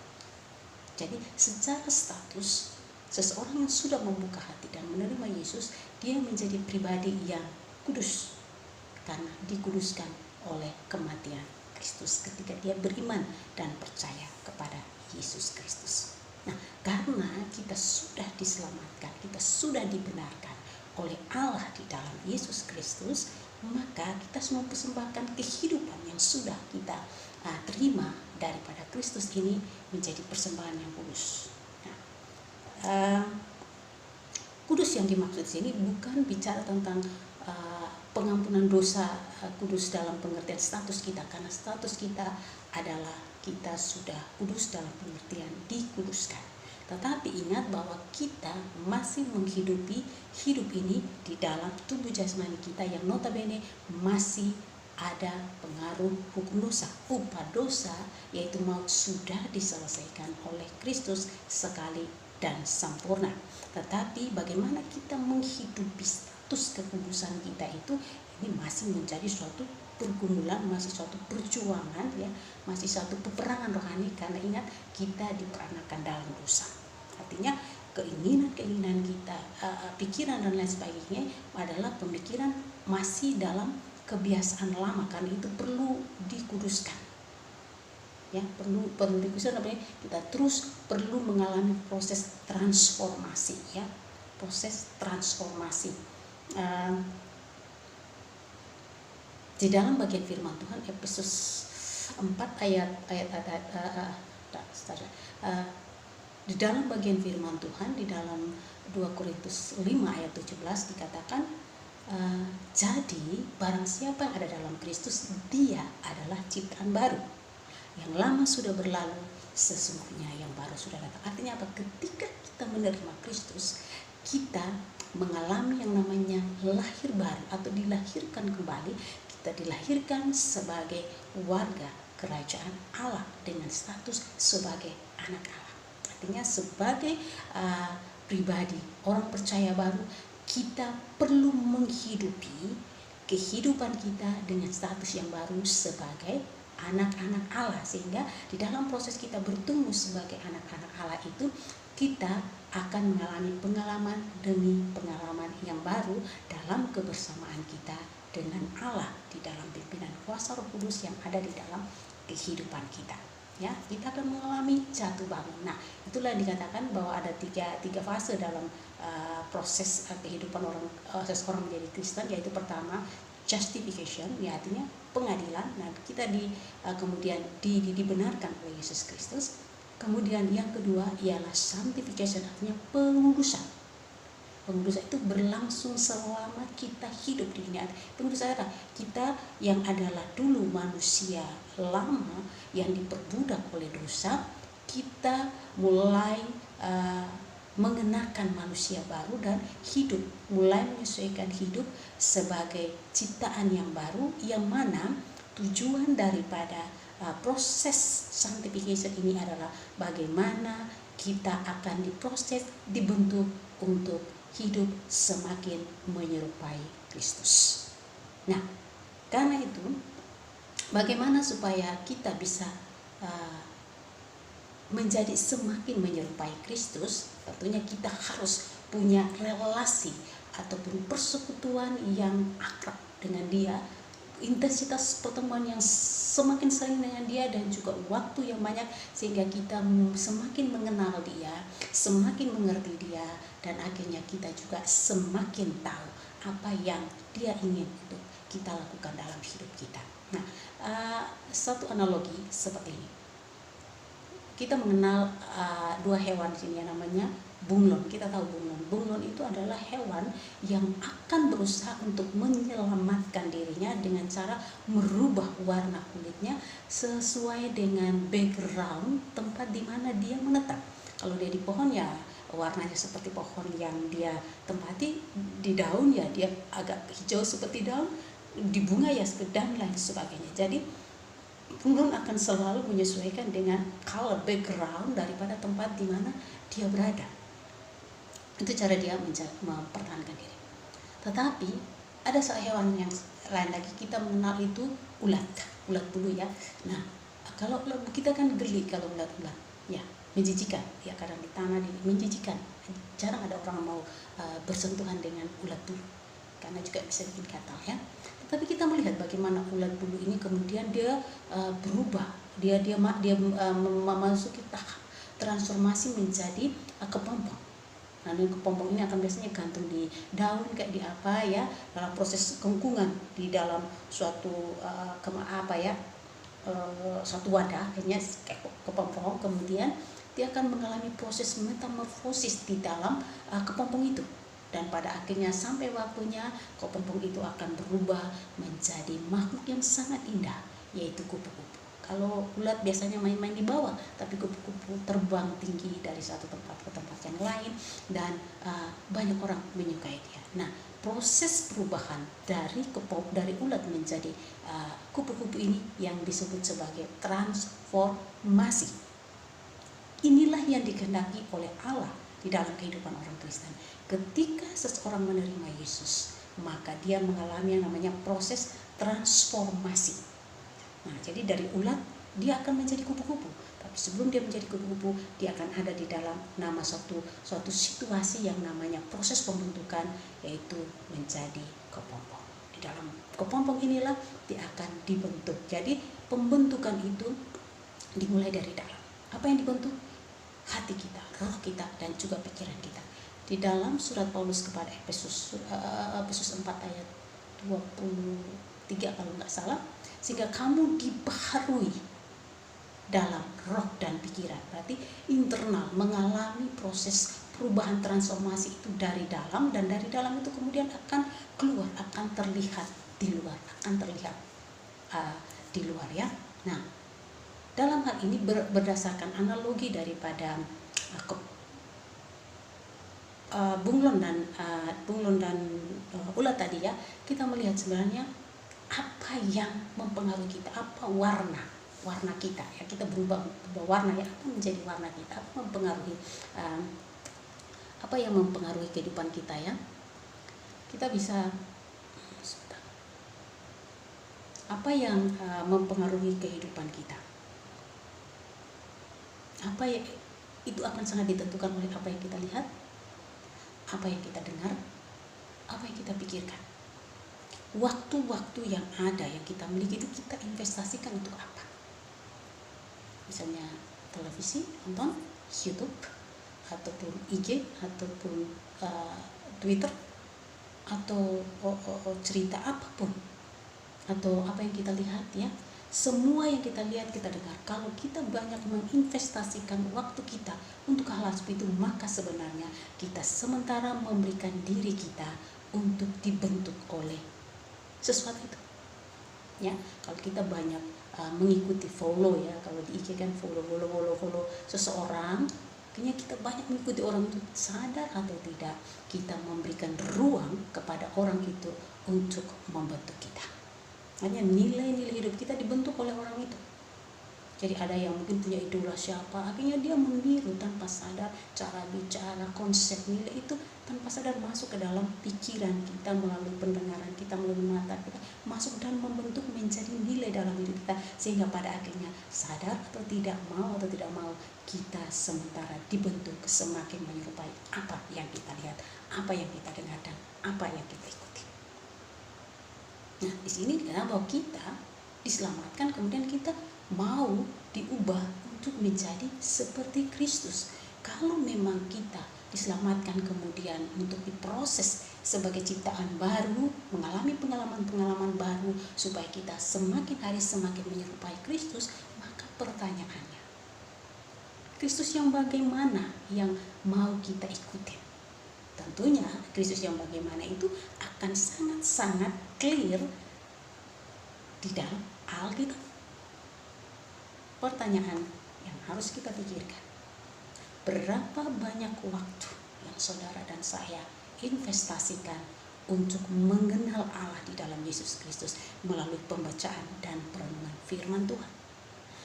[SPEAKER 4] Jadi secara status, seseorang yang sudah membuka hati dan menerima Yesus, dia menjadi pribadi yang kudus karena dikuduskan oleh kematian Kristus ketika dia beriman dan percaya kepada Yesus Kristus. Nah, karena kita sudah diselamatkan, kita sudah dibenarkan oleh Allah di dalam Yesus Kristus, maka kita semua persembahkan kehidupan yang sudah kita terima daripada Kristus ini menjadi persembahan yang kudus. Nah, kudus yang dimaksud sini bukan bicara tentang pengampunan dosa kudus dalam pengertian status kita, karena status kita adalah kita sudah kudus dalam pengertian dikuduskan. Tetapi ingat bahwa kita masih menghidupi hidup ini di dalam tubuh jasmani kita yang notabene masih ada pengaruh hukum dosa. Upah dosa yaitu maut sudah diselesaikan oleh Kristus sekali dan sempurna. Tetapi bagaimana kita menghidupi status kekudusan kita itu, ini masih menjadi suatu pergumulan, masih suatu perjuangan, ya, masih suatu peperangan rohani, karena ingat kita diperanakan dalam dosa. Artinya keinginan-keinginan kita, pikiran dan lain sebagainya adalah pemikiran masih dalam kebiasaan lama, karena itu perlu dikuduskan. Ya, perlu dikuduskan, kita terus perlu mengalami proses transformasi, ya, proses transformasi. Di dalam bagian firman Tuhan Efesus 4 di dalam bagian firman Tuhan di dalam 2 Korintus 5 ayat 17 dikatakan, jadi barang siapa yang ada dalam Kristus, dia adalah ciptaan baru. Yang lama sudah berlalu, sesungguhnya yang baru sudah datang. Artinya apa? Ketika kita menerima Kristus, kita mengalami yang namanya lahir baru atau dilahirkan kembali. Kita dilahirkan sebagai warga kerajaan Allah dengan status sebagai anak Allah. Artinya sebagai pribadi, orang percaya baru, kita perlu menghidupi kehidupan kita dengan status yang baru sebagai anak-anak Allah, sehingga di dalam proses kita bertumbuh sebagai anak-anak Allah itu kita akan mengalami pengalaman demi pengalaman yang baru dalam kebersamaan kita dengan Allah di dalam pimpinan kuasa Roh Kudus yang ada di dalam kehidupan kita. Ya, kita akan mengalami jatuh bangun. Nah, itulah yang dikatakan bahwa ada tiga fase dalam proses kehidupan seseorang menjadi Kristen, yaitu pertama justification, ya, artinya pengadilan. Nah, kita kemudian dibenarkan oleh Yesus Kristus. Kemudian yang kedua ialah sanctification, artinya pengudusan. Pengudusan itu berlangsung selama kita hidup di dunia. Pengudusan adalah kita yang adalah dulu manusia lama yang diperbudak oleh dosa, kita mulai mengenakan manusia baru dan hidup, mulai menyesuaikan hidup sebagai ciptaan yang baru, yang mana tujuan daripada proses sanctification ini adalah bagaimana kita akan diproses, dibentuk untuk hidup semakin menyerupai Kristus. Nah, karena itu bagaimana supaya kita bisa menjadi semakin menyerupai Kristus? Tentunya kita harus punya relasi ataupun persekutuan yang akrab dengan Dia intensitas pertemuan yang semakin sering dengan dia, dan juga waktu yang banyak, sehingga kita semakin mengenal dia, semakin mengerti dia, dan akhirnya kita juga semakin tahu apa yang dia ingin untuk kita lakukan dalam hidup kita. Nah, satu analogi seperti ini. Kita mengenal dua hewan di sini yang namanya bunglon. Kita tahu bunglon. Bunglon itu adalah hewan yang akan berusaha untuk menyelamatkan dirinya dengan cara merubah warna kulitnya sesuai dengan background tempat di mana dia menetap. Kalau dia di pohon, ya warnanya seperti pohon yang dia tempati. Di daun, ya dia agak hijau seperti daun. Di bunga, ya dan lain sebagainya. Jadi bunglon akan selalu menyesuaikan dengan color background daripada tempat di mana dia berada. Itu cara dia mempertahankan diri. Tetapi ada hewan yang lain lagi kita mengenal, itu ulat bulu ya. Nah, kalau kita kan geli kalau ulat-ulat, ya menjijikan, ya kadang di tanah menjijikan. Jarang ada orang mau bersentuhan dengan ulat bulu karena juga bisa bikin gatal ya. Tapi kita melihat bagaimana ulat bulu ini kemudian dia berubah, dia memasuki tahap transformasi menjadi kepompong. Nah, kepompong ini akan biasanya gantung di daun kayak di apa ya, dalam proses kengkungan di dalam suatu suatu wadah, akhirnya kayak kepompong. Kemudian dia akan mengalami proses metamorfosis di dalam kepompong itu. Dan pada akhirnya sampai waktunya kepompong itu akan berubah menjadi makhluk yang sangat indah, yaitu kupu-kupu. Kalau ulat biasanya main-main di bawah, tapi kupu-kupu terbang tinggi dari satu tempat ke tempat yang lain, dan banyak orang menyukai dia. Nah, proses perubahan dari ulat menjadi kupu-kupu ini yang disebut sebagai transformasi. Inilah yang dikehendaki oleh Allah di dalam kehidupan orang Kristen. Ketika seseorang menerima Yesus, maka dia mengalami yang namanya proses transformasi. Nah, jadi dari ulat dia akan menjadi kupu-kupu. Tapi sebelum dia menjadi kupu-kupu, dia akan ada di dalam suatu situasi yang namanya proses pembentukan, yaitu menjadi kepompong. Di dalam kepompong inilah dia akan dibentuk. Jadi pembentukan itu dimulai dari dalam. Apa yang dibentuk? Hati kita, roh kita, dan juga pikiran kita. Di dalam surat Paulus kepada Efesus 4 ayat 23 kalau nggak salah, sehingga kamu dibaharui dalam roh dan pikiran. Berarti internal mengalami proses perubahan transformasi itu dari dalam, dan dari dalam itu kemudian akan keluar, akan terlihat di luar, ya. Nah, dalam hal ini berdasarkan analogi daripada bunglon dan ulat tadi ya, kita melihat sebenarnya apa yang mempengaruhi kita, apa warna kita ya, kita berubah warna ya, apa menjadi warna kita, apa yang mempengaruhi kehidupan kita ya. Kita bisa apa yang mempengaruhi kehidupan kita, apa yang itu akan sangat ditentukan oleh apa yang kita lihat, apa yang kita dengar, apa yang kita pikirkan. Waktu-waktu yang ada yang kita miliki itu kita investasikan untuk apa? Misalnya televisi, nonton, YouTube, ataupun IG, ataupun Twitter, atau cerita apapun, atau apa yang kita lihat ya. Semua yang kita lihat, kita dengar, kalau kita banyak menginvestasikan waktu kita untuk hal seperti itu, maka sebenarnya kita sementara memberikan diri kita untuk dibentuk oleh sesuatu itu. Ya, kalau kita banyak mengikuti follow ya, kalau di IG kan follow seseorang, akhirnya kita banyak mengikuti orang itu, sadar atau tidak kita memberikan ruang kepada orang itu untuk membentuk kita. Hanya nilai-nilai hidup kita dibentuk oleh orang itu. Jadi ada yang mungkin punya idola siapa, akhirnya dia meniru tanpa sadar cara bicara, konsep nilai itu tanpa sadar masuk ke dalam pikiran kita, melalui pendengaran kita, melalui mata kita, masuk dan membentuk menjadi nilai dalam hidup kita, sehingga pada akhirnya sadar atau tidak mau kita sementara dibentuk semakin menyerupai apa yang kita lihat, apa yang kita dengar, dan apa yang kita ikuti. Nah, di sini dikatakan bahwa kita diselamatkan, kemudian kita mau diubah untuk menjadi seperti Kristus. Kalau memang kita diselamatkan kemudian untuk diproses sebagai ciptaan baru, mengalami pengalaman-pengalaman baru supaya kita semakin hari semakin menyerupai Kristus, maka pertanyaannya, Kristus yang bagaimana yang mau kita ikutin? Tentunya Kristus yang bagaimana itu akan sangat-sangat clear di dalam Alkitab. Pertanyaan yang harus kita pikirkan, berapa banyak waktu yang saudara dan saya investasikan untuk mengenal Allah di dalam Yesus Kristus melalui pembacaan dan perenungan firman Tuhan?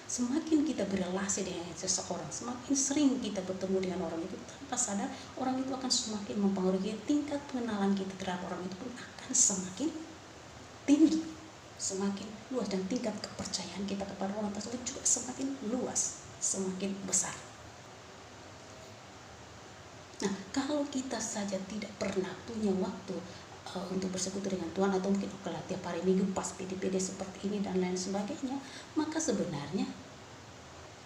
[SPEAKER 4] Semakin kita berrelasi dengan seseorang, semakin sering kita bertemu dengan orang itu, tanpa sadar orang itu akan semakin mempengaruhi tingkat pengenalan kita terhadap orang itu pun akan semakin tinggi, semakin luas, dan tingkat kepercayaan kita kepada orang tersebut juga semakin luas, semakin besar. Nah, kalau kita saja tidak pernah punya waktu untuk bersekutu dengan Tuhan, atau mungkin tiap hari Minggu pas PD-PD seperti ini dan lain sebagainya, maka sebenarnya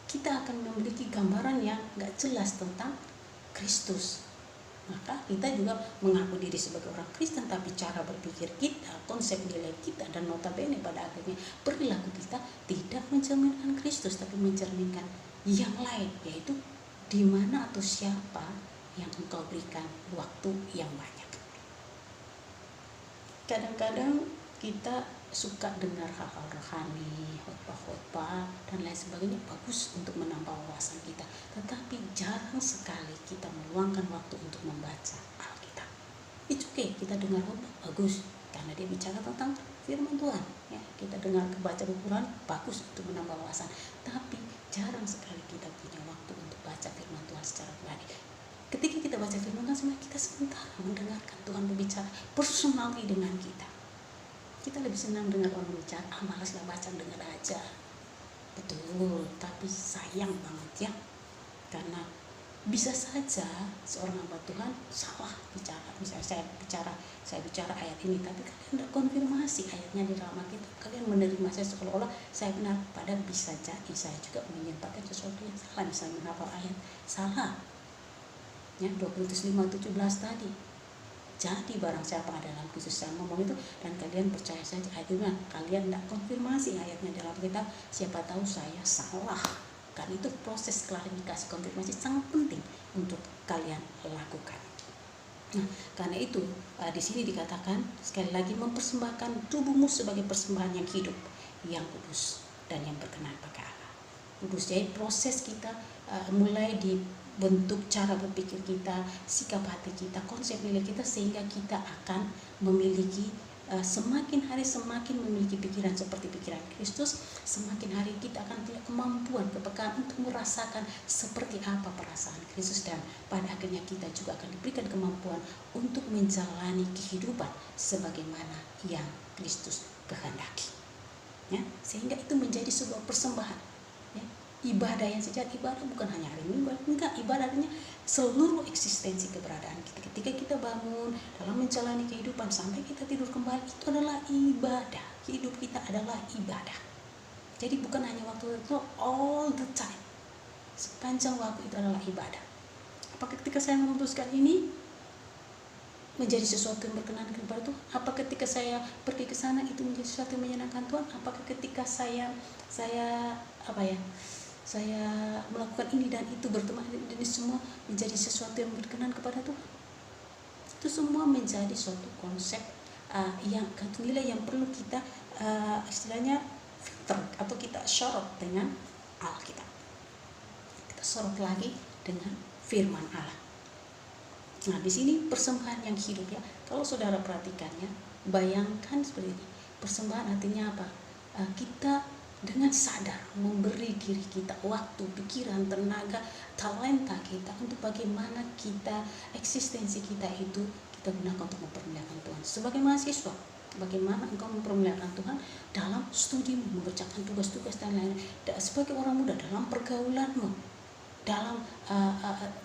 [SPEAKER 4] kita akan memiliki gambaran yang gak jelas tentang Kristus. Maka kita juga mengaku diri sebagai orang Kristen, tapi cara berpikir kita, konsep nilai kita, dan notabene pada akhirnya perilaku kita tidak mencerminkan Kristus, tapi mencerminkan yang lain, yaitu di mana atau siapa yang engkau berikan waktu yang banyak. Kadang-kadang kita suka dengar hal-hal rohani, khotbah-khotbah dan lain sebagainya, bagus untuk menambah wawasan kita, tetapi jarang sekali kita meluangkan waktu untuk membaca Alkitab. It's okay, kita dengar khotbah, bagus, karena dia bicara tentang firman Tuhan, ya. Kita dengar baca Al-Quran, bagus untuk menambah wawasan, tapi jarang sekali kita punya waktu untuk baca firman Tuhan secara pribadi. Ketika kita baca firman Tuhan, sebenarnya kita sementara mendengarkan Tuhan berbicara personally dengan kita. Kita lebih senang dengar orang bicara, malaslah baca, dengar aja. Betul, tapi sayang banget ya, karena bisa saja seorang hamba Tuhan salah bicara. Misalnya saya bicara ayat ini, tapi kalian tidak konfirmasi ayatnya di dalam Alkitab. Kalian menerima saya seolah-olah saya benar, padahal bisa jadi saya juga menyampaikan sesuatu yang salah, misalnya menghafal ayat salah. Ya, 2 Korintus 5:17 tadi. Jadi barang siapa ada dalam Kristus, saya ngomong itu, dan kalian percaya saja ayatnya, kalian tidak konfirmasi ayatnya dalam kitab, siapa tahu saya salah. Kan itu proses klarifikasi konfirmasi sangat penting untuk kalian lakukan. Nah, karena itu di sini dikatakan sekali lagi, mempersembahkan tubuhmu sebagai persembahan yang hidup, yang kudus dan yang berkenan bagi Allah. Kudus, jadi proses kita mulai dibentuk cara berpikir kita, sikap hati kita, konsep nilai kita, sehingga kita akan memiliki semakin hari semakin memiliki pikiran seperti pikiran Kristus. Semakin hari kita akan punya kemampuan, kepekaan untuk merasakan seperti apa perasaan Kristus, dan pada akhirnya kita juga akan diberikan kemampuan untuk menjalani kehidupan sebagaimana yang Kristus kehendaki. Ya, sehingga itu menjadi sebuah persembahan. Ya, ibadah yang sejati, ibadah bukan hanya hari Minggu, enggak, ibadahnya seluruh eksistensi keberadaan kita. Ketika kita bangun dalam menjalani kehidupan sampai kita tidur kembali, itu adalah ibadah. Hidup kita adalah ibadah. Jadi bukan hanya waktu itu, all the time, sepanjang waktu itu adalah ibadah. Apakah ketika saya memutuskan ini menjadi sesuatu yang berkenan kepada Tuhan? Apa ketika saya pergi ke sana itu menjadi sesuatu yang menyenangkan Tuhan? Apa ketika saya melakukan ini dan itu, berteman ini semua menjadi sesuatu yang berkenan kepada Tuhan? Itu semua menjadi suatu konsep yang nilai yang perlu kita istilahnya filter atau kita sorot dengan Alkitab. Kita sorot lagi dengan firman Allah. Nah, di sini persembahan yang hidup, ya. Kalau saudara perhatikannya, bayangkan seperti ini. Persembahan artinya apa? Kita dengan sadar memberi diri kita, waktu, pikiran, tenaga, talenta kita, untuk bagaimana kita, eksistensi kita itu kita gunakan untuk mempermuliakan Tuhan. Sebagai mahasiswa, bagaimana engkau mempermuliakan Tuhan dalam studimu, mengerjakan tugas-tugas dan lain-lain. Sebagai orang muda, dalam pergaulanmu, dalam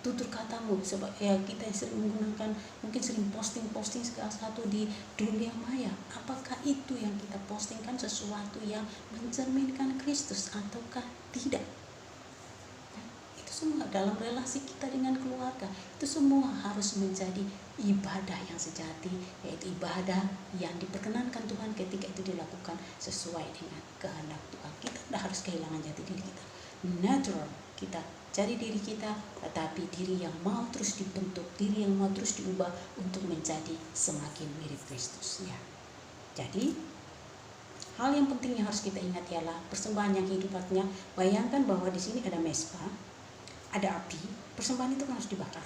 [SPEAKER 4] tutur katamu. Sebab ya kita sering menggunakan, mungkin sering posting segala sesuatu di dunia maya. Apakah itu yang kita postingkan sesuatu yang mencerminkan Kristus ataukah tidak? Semua dalam relasi kita dengan keluarga, itu semua harus menjadi ibadah yang sejati, yaitu ibadah yang diperkenankan Tuhan ketika itu dilakukan sesuai dengan kehendak Tuhan. Kita tidak harus kehilangan jati diri kita, natural kita cari diri kita, tetapi diri yang mau terus dibentuk, diri yang mau terus diubah untuk menjadi semakin mirip Kristus. Ya, jadi hal yang penting yang harus kita ingat ialah persembahan yang hidup. Artinya bayangkan bahwa di sini ada mezbah, ada api, persembahan itu harus dibakar.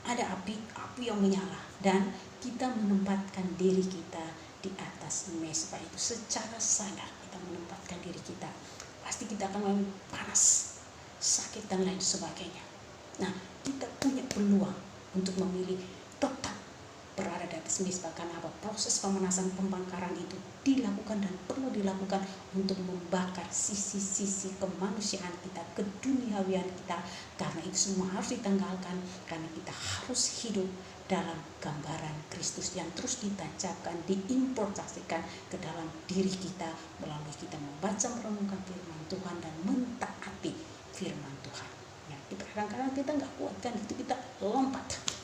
[SPEAKER 4] Ada api yang menyala, dan kita menempatkan diri kita di atas mezbah itu secara sadar. Kita menempatkan diri kita, pasti kita akan mengalami panas, sakit dan lain sebagainya. Nah, kita punya peluang untuk memilih tetap berada di atas mezbah. Karena apa? Proses pemanasan pembakaran itu dilakukan dan perlu dilakukan untuk membakar sisi-sisi kemanusiaan kita, keduniawian kita. Karena itu semua harus ditanggalkan, karena kita harus hidup dalam gambaran Kristus yang terus ditancapkan, diimportasikan ke dalam diri kita melalui kita membaca, merenungkan firman Tuhan dan mentaati firman Tuhan. Ya, kadang-kadang kita nggak kuat kan, itu kita lompat.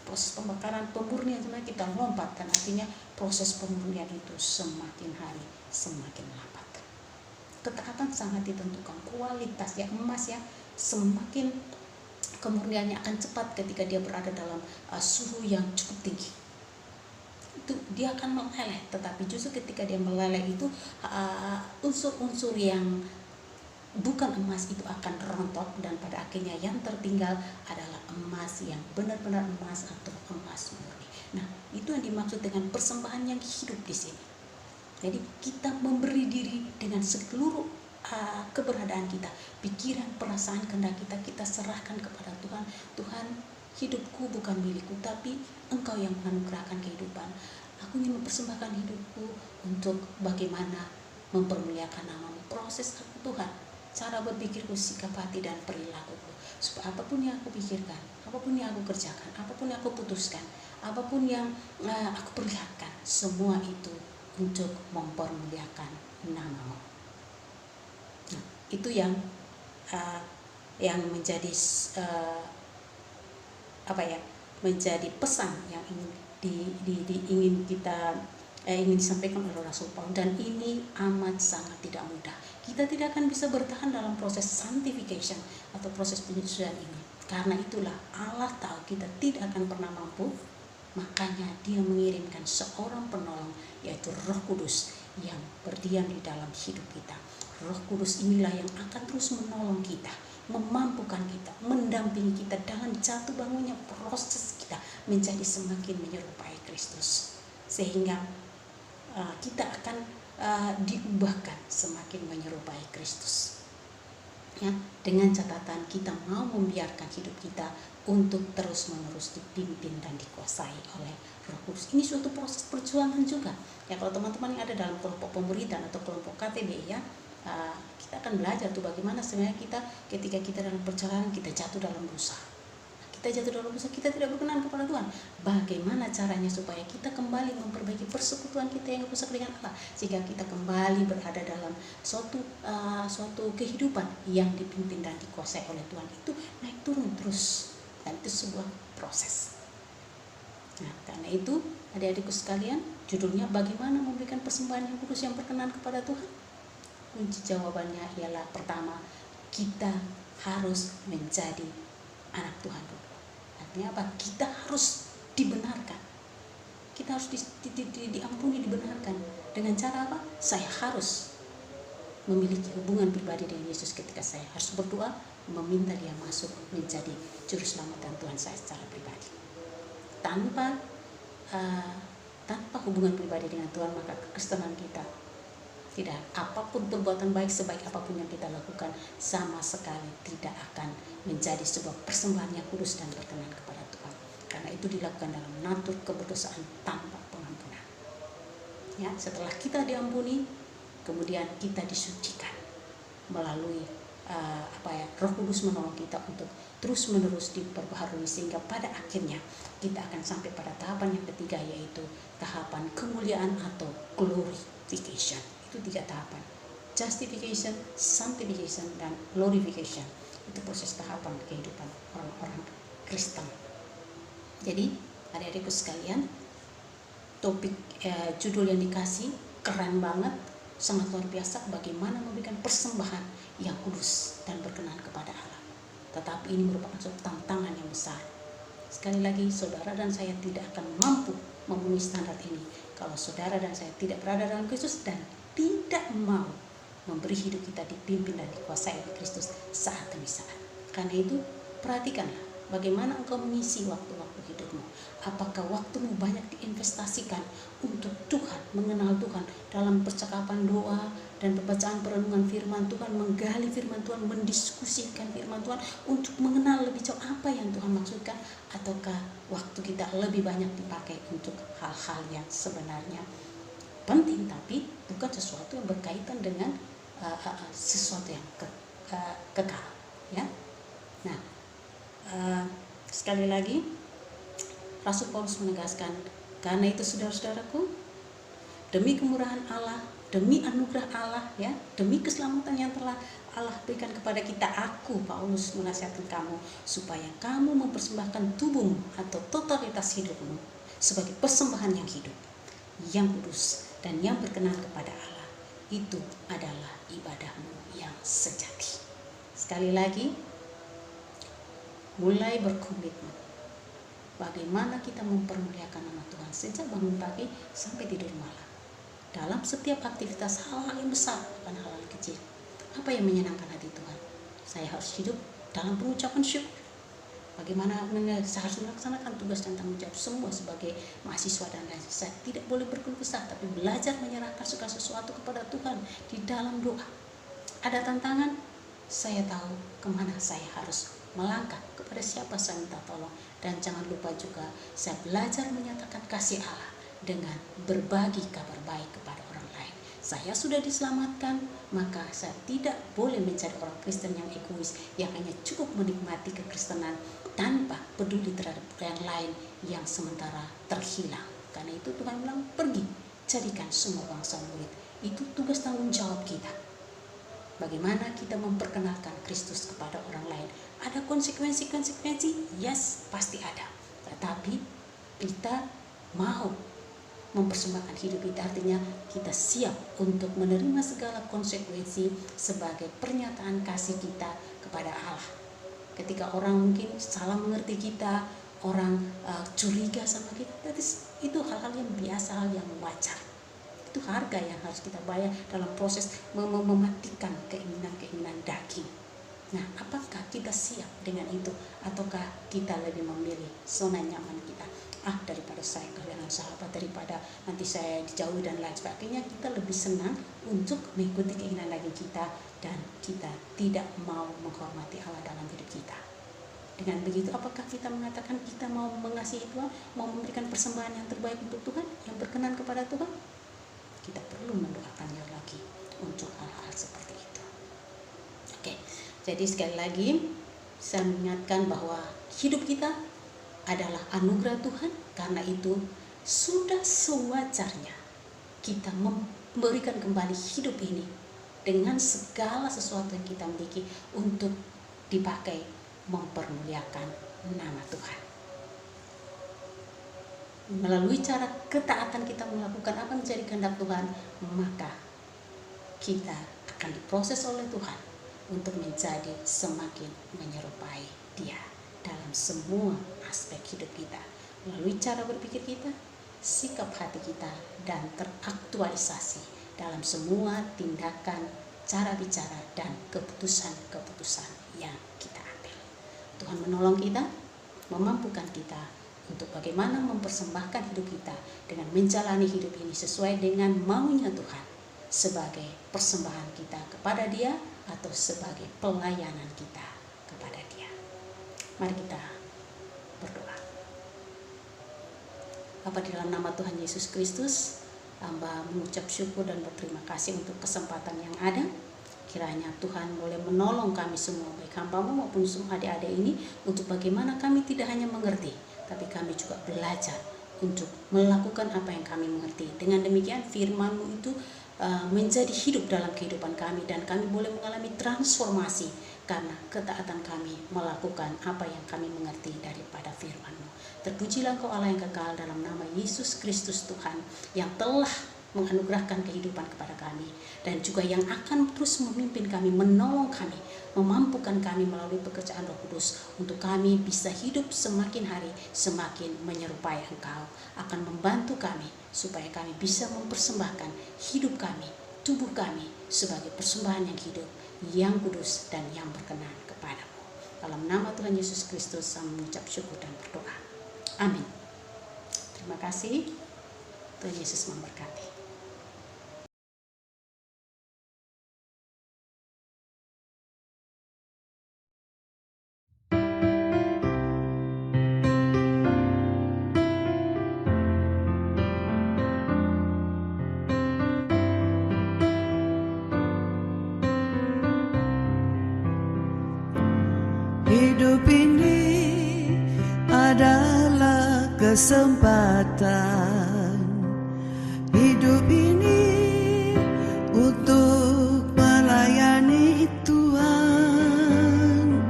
[SPEAKER 4] Proses pembakaran, pemurnian sebenarnya kita lompat, dan artinya proses pemurnian itu semakin hari semakin lambat. Ketaatan sangat ditentukan, kualitas ya emas ya, semakin kemurniannya akan cepat ketika dia berada dalam suhu yang cukup tinggi. Itu dia akan meleleh, tetapi justru ketika dia meleleh itu unsur-unsur yang bukan emas itu akan rontok, dan pada akhirnya yang tertinggal adalah emas yang benar-benar emas atau emas murni. Nah, itu yang dimaksud dengan persembahan yang hidup di sini. Jadi kita memberi diri dengan seluruh keberadaan kita, pikiran, perasaan, kehendak kita serahkan kepada Tuhan. Tuhan, hidupku bukan milikku, tapi Engkau yang menganugerahkan kehidupan. Aku ingin mempersembahkan hidupku untuk bagaimana mempermuliakan nama-Mu. Proses aku Tuhan, cara berpikirku, sikap hati dan perilakuku, supaya apapun yang aku pikirkan, apapun yang aku kerjakan, apapun yang aku putuskan, apapun yang aku perlihatkan, semua itu untuk mempermuliakan nama-Mu. Nah, itu yang menjadi menjadi pesan yang ingin kita ingin disampaikan oleh Rasul Paulus, dan ini amat sangat tidak mudah. Kita tidak akan bisa bertahan dalam proses sanctification atau proses penyucian ini. Karena itulah Allah tahu kita tidak akan pernah mampu, makanya Dia mengirimkan seorang penolong, yaitu Roh Kudus yang berdiam di dalam hidup kita. Roh Kudus inilah yang akan terus menolong kita, memampukan kita, mendampingi kita dalam jatuh bangunnya proses kita menjadi semakin menyerupai Kristus, sehingga kita akan diubahkan semakin menyerupai Kristus. Ya, dengan catatan kita mau membiarkan hidup kita untuk terus-menerus dipimpin dan dikuasai oleh Roh Kudus. Ini suatu proses perjuangan juga. Ya, kalau teman-teman yang ada dalam kelompok pemuridan atau kelompok KTB ya, kita akan belajar tuh bagaimana sebenarnya kita ketika kita dalam perjalanan kita jatuh dalam dosa. Kita tidak berkenan kepada Tuhan. Bagaimana caranya supaya kita kembali memperbaiki persekutuan kita yang rusak dengan Allah, sehingga kita kembali berada dalam suatu kehidupan yang dipimpin dan dikuasai oleh Tuhan. Itu naik turun terus, dan itu sebuah proses. Nah, karena itu adik-adikku sekalian, judulnya bagaimana memberikan persembahan yang kudus yang berkenan kepada Tuhan. Kunci jawabannya ialah pertama, kita harus menjadi anak Tuhan dulu. Artinya apa? Kita harus dibenarkan. Kita harus diampuni, dibenarkan. Dengan cara apa? Saya harus memiliki hubungan pribadi dengan Yesus ketika saya harus berdoa, meminta Dia masuk menjadi juru selamat dan Tuhan saya secara pribadi. Tanpa hubungan pribadi dengan Tuhan, maka kekristenan kita tidak, apapun perbuatan baik sebaik apapun yang kita lakukan, sama sekali tidak akan menjadi sebuah persembahan yang kudus dan berkenan kepada Tuhan. Karena itu dilakukan dalam natur keberdosaan tanpa pengampunan. Ya, setelah kita diampuni, kemudian kita disucikan melalui Roh Kudus menolong kita untuk terus menerus diperbaharui, sehingga pada akhirnya kita akan sampai pada tahapan yang ketiga, yaitu tahapan kemuliaan atau glorification. Itu 3 tahapan: justification, sanctification, dan glorification. Itu proses tahapan kehidupan orang-orang Kristen. Jadi adik-adikku sekalian, topik judul yang dikasih keren banget, sangat luar biasa, bagaimana memberikan persembahan yang kudus dan berkenan kepada Allah. Tetapi ini merupakan suatu tantangan yang besar. Sekali lagi, saudara dan saya tidak akan mampu memenuhi standar ini kalau saudara dan saya tidak berada dalam Kristus dan tidak mau memberi hidup kita dipimpin dan dikuasai oleh Kristus saat demi saat. Karena itu, perhatikanlah bagaimana engkau mengisi waktu-waktu hidupmu. Apakah waktumu banyak diinvestasikan untuk Tuhan, mengenal Tuhan dalam percakapan doa dan pembacaan perenungan firman Tuhan, menggali firman Tuhan, mendiskusikan firman Tuhan untuk mengenal lebih jauh apa yang Tuhan maksudkan? Ataukah waktu kita lebih banyak dipakai untuk hal-hal yang sebenarnya penting tapi bukan sesuatu yang berkaitan dengan sesuatu yang kekal, ya? Nah, sekali lagi Rasul Paulus menegaskan, karena itu saudara-saudaraku, demi kemurahan Allah, demi anugerah Allah, ya, demi keselamatan yang telah Allah berikan kepada kita, aku Paulus menasihatkan kamu supaya kamu mempersembahkan tubuhmu atau totalitas hidupmu sebagai persembahan yang hidup, yang kudus, dan yang berkenan kepada Allah. Itu adalah ibadahmu yang sejati. Sekali lagi, mulai berkomitmen bagaimana kita mempermuliakan nama Tuhan sejak bangun pagi sampai tidur malam. Dalam setiap aktivitas, hal-hal yang besar bukan hal-hal kecil. Apa yang menyenangkan hati Tuhan? Saya harus hidup dalam pengucapan syukur. Bagaimana saya harus melaksanakan tugas dan tanggung jawab semua sebagai mahasiswa dan lain. Saya tidak boleh berkeluh kesah, tapi belajar menyerahkan segala sesuatu kepada Tuhan di dalam doa. Ada tantangan, saya tahu kemana saya harus melangkah, kepada siapa saya minta tolong. Dan jangan lupa juga saya belajar menyatakan kasih Allah dengan berbagi kabar baik kepada orang lain. Saya sudah diselamatkan, maka saya tidak boleh menjadi orang Kristen yang egois, yang hanya cukup menikmati kekristenan tanpa peduli terhadap yang lain yang sementara terhilang. Karena itu Tuhan bilang, pergi, jadikan semua bangsa murid. Itu tugas tanggung jawab kita. Bagaimana kita memperkenalkan Kristus kepada orang lain. Ada konsekuensi? Yes, pasti ada. Tetapi kita mau mempersembahkan hidup kita, artinya kita siap untuk menerima segala konsekuensi sebagai pernyataan kasih kita kepada Allah. Ketika orang mungkin salah mengerti kita, orang curiga sama kita, itu hal-hal yang biasa, hal yang wajar. Itu harga yang harus kita bayar dalam proses mematikan keinginan-keinginan daging. Nah, apakah kita siap dengan itu? Ataukah kita lebih memilih zona nyaman kita? Daripada saya kehilangan sahabat, daripada nanti saya dijauhi dan lain sebagainya, kita lebih senang untuk mengikuti keinginan daging kita, dan kita tidak mau menghormati Allah dalam hidup kita. Dengan begitu, apakah kita mengatakan kita mau mengasihi Tuhan, mau memberikan persembahan yang terbaik untuk Tuhan, yang berkenan kepada Tuhan? Kita perlu mendoakannya lagi untuk hal-hal seperti itu. Oke, jadi sekali lagi saya mengingatkan bahwa hidup kita adalah anugerah Tuhan. Karena itu sudah sewajarnya kita memberikan kembali hidup ini dengan segala sesuatu yang kita miliki untuk dipakai mempermuliakan nama Tuhan. Melalui cara ketaatan kita melakukan apa yang menjadi kehendak Tuhan, maka kita akan diproses oleh Tuhan untuk menjadi semakin menyerupai Dia dalam semua aspek hidup kita. Melalui cara berpikir kita, sikap hati kita, dan teraktualisasi dalam semua tindakan, cara bicara, dan keputusan-keputusan yang kita ambil. Tuhan menolong kita, memampukan kita untuk bagaimana mempersembahkan hidup kita dengan menjalani hidup ini sesuai dengan maunya Tuhan, sebagai persembahan kita kepada Dia atau sebagai pelayanan kita kepada Dia. Mari kita berdoa. Bapa, di dalam nama Tuhan Yesus Kristus, hamba mengucap syukur dan berterima kasih untuk kesempatan yang ada Kiranya Tuhan boleh menolong kami semua, baik hamba-Mu maupun semua adik-adik ini, untuk bagaimana kami tidak hanya mengerti, tapi kami juga belajar untuk melakukan apa yang kami mengerti. Dengan demikian firman-Mu itu menjadi hidup dalam kehidupan kami, dan kami boleh mengalami transformasi karena ketaatan kami melakukan apa yang kami mengerti daripada firman-Mu. Terpujilah Engkau Allah yang kekal, dalam nama Yesus Kristus Tuhan yang telah menganugerahkan kehidupan kepada kami, dan juga yang akan terus memimpin kami, menolong kami, memampukan kami melalui pekerjaan Roh Kudus, untuk kami bisa hidup semakin hari semakin menyerupai Engkau, akan membantu kami supaya kami bisa mempersembahkan hidup kami, tubuh kami sebagai persembahan yang hidup, yang kudus, dan yang berkenan kepadamu. Dalam nama Tuhan Yesus Kristus kami mengucap syukur dan berdoa. Amin. Terima kasih. Tuhan Yesus memberkati.
[SPEAKER 5] Hidup ini adalah kesempatan. Hidup ini untuk melayani Tuhan.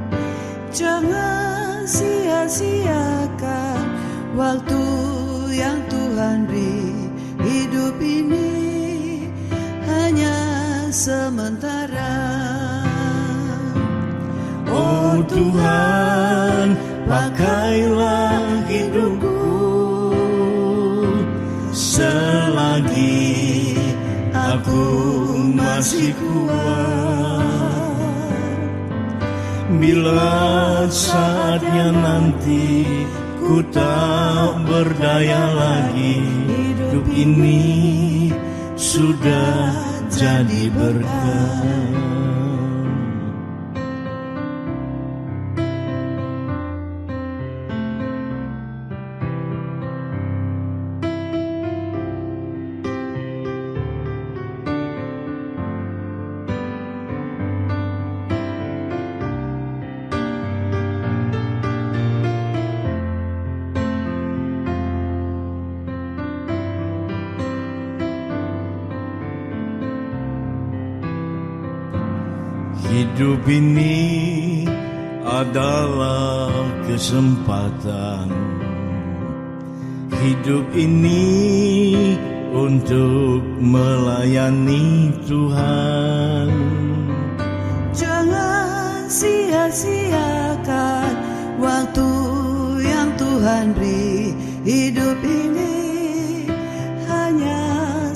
[SPEAKER 5] Jangan sia-siakan waktu yang Tuhan beri. Hidup ini hanya sementara.
[SPEAKER 2] Oh Tuhan, pakailah hidupku selagi aku masih kuat. Bila saatnya nanti ku tak berdaya lagi, hidup ini sudah jadi berkah. Hidup ini adalah kesempatan. Hidup ini untuk melayani Tuhan.
[SPEAKER 5] Jangan sia-siakan waktu yang Tuhan beri. Hidup ini hanya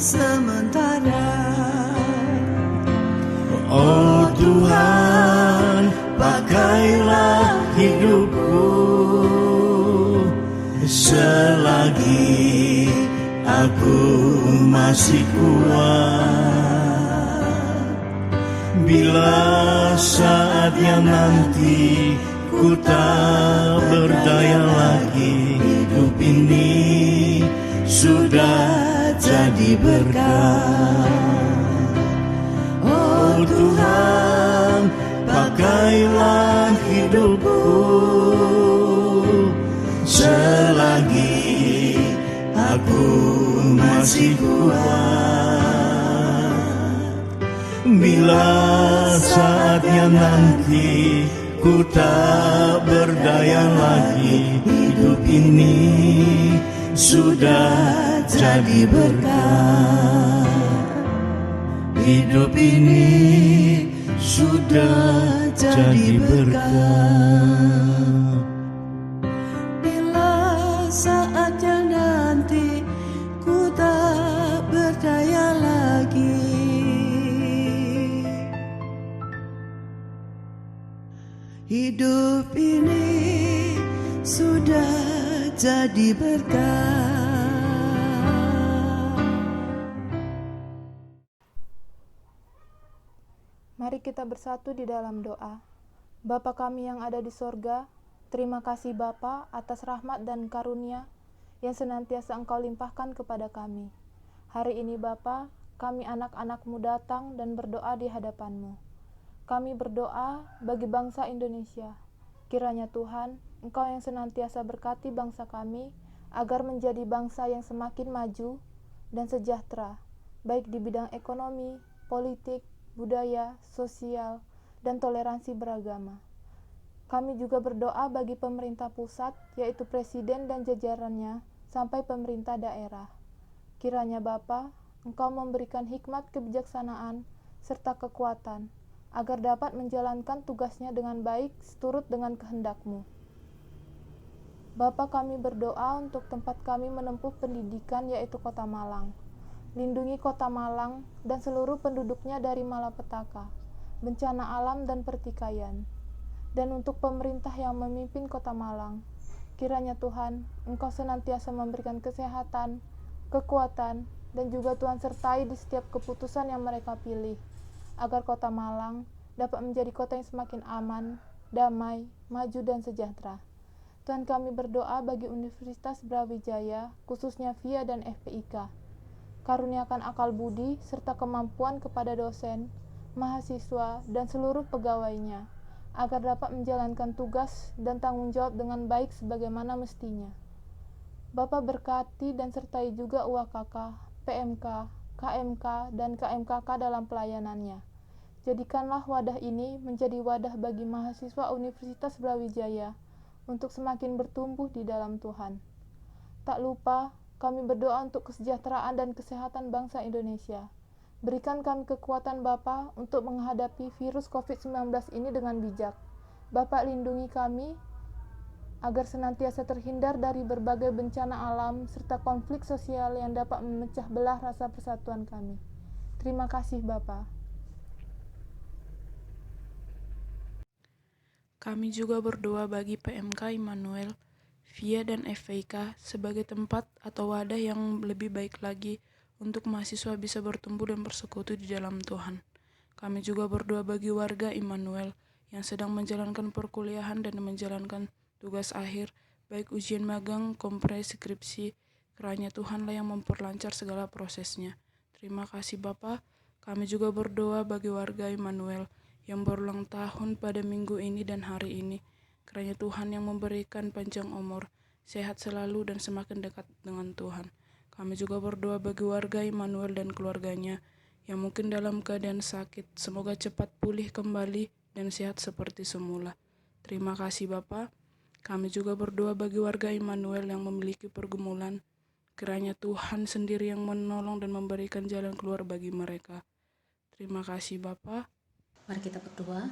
[SPEAKER 5] sementara.
[SPEAKER 2] Oh Tuhan, pakailah hidupku selagi aku masih kuat. Bila saatnya nanti ku tak berdaya lagi, hidup ini sudah jadi berkah. Oh Tuhan, pakailah hidupku selagi aku masih kuat. Bila saatnya nanti ku tak berdaya lagi, hidup ini sudah jadi berkah. Hidup ini sudah jadi berkah.
[SPEAKER 5] Bila saatnya nanti ku tak berdaya lagi, hidup ini sudah jadi berkah.
[SPEAKER 6] Mari kita bersatu di dalam doa. Bapa kami yang ada di sorga, terima kasih Bapa atas rahmat dan karunia yang senantiasa Engkau limpahkan kepada kami. Hari ini Bapa, kami anak-anak-Mu datang dan berdoa di hadapan-Mu. Kami berdoa bagi bangsa Indonesia. Kiranya Tuhan, Engkau yang senantiasa berkati bangsa kami, agar menjadi bangsa yang semakin maju dan sejahtera, baik di bidang ekonomi, politik, budaya, sosial, dan toleransi beragama. Kami juga berdoa bagi pemerintah pusat, yaitu Presiden dan jajarannya, sampai pemerintah daerah. Kiranya Bapa, Engkau memberikan hikmat kebijaksanaan serta kekuatan, agar dapat menjalankan tugasnya dengan baik seturut dengan kehendak-Mu. Bapa, kami berdoa untuk tempat kami menempuh pendidikan, yaitu Kota Malang. Lindungi Kota Malang dan seluruh penduduknya dari malapetaka, bencana alam dan pertikaian. Dan untuk pemerintah yang memimpin Kota Malang, kiranya Tuhan, Engkau senantiasa memberikan kesehatan, kekuatan, dan juga Tuhan sertai di setiap keputusan yang mereka pilih, agar Kota Malang dapat menjadi kota yang semakin aman, damai, maju, dan sejahtera. Tuhan, kami berdoa bagi Universitas Brawijaya, khususnya VIA dan FPIK. Karuniakan akal budi serta kemampuan kepada dosen, mahasiswa, dan seluruh pegawainya, agar dapat menjalankan tugas dan tanggung jawab dengan baik sebagaimana mestinya. Bapa, berkati dan sertai juga UAKK, PMK, KMK, dan KMKK dalam pelayanannya. Jadikanlah wadah ini menjadi wadah bagi mahasiswa Universitas Brawijaya untuk semakin bertumbuh di dalam Tuhan. Tak lupa, kami berdoa untuk kesejahteraan dan kesehatan bangsa Indonesia. Berikan kami kekuatan Bapa untuk menghadapi virus COVID-19 ini dengan bijak. Bapa, lindungi kami agar senantiasa terhindar dari berbagai bencana alam serta konflik sosial yang dapat memecah belah rasa persatuan kami. Terima kasih Bapa.
[SPEAKER 7] Kami juga berdoa bagi PMK Immanuel, VIA dan FPIK sebagai tempat atau wadah yang lebih baik lagi untuk mahasiswa bisa bertumbuh dan bersekutu di dalam Tuhan. Kami juga berdoa bagi warga Immanuel yang sedang menjalankan perkuliahan dan menjalankan tugas akhir, baik ujian magang, kompres, skripsi. Kiranya Tuhanlah yang memperlancar segala prosesnya. Terima kasih Bapa. Kami juga berdoa bagi warga Immanuel yang berulang tahun pada minggu ini dan hari ini. Kiranya Tuhan yang memberikan panjang umur, sehat selalu dan semakin dekat dengan Tuhan. Kami juga berdoa bagi warga Immanuel dan keluarganya yang mungkin dalam keadaan sakit. Semoga cepat pulih kembali dan sehat seperti semula. Terima kasih Bapa. Kami juga berdoa bagi warga Immanuel yang memiliki pergumulan. Kiranya Tuhan sendiri yang menolong dan memberikan jalan keluar bagi mereka. Terima kasih Bapa.
[SPEAKER 4] Mari kita berdoa.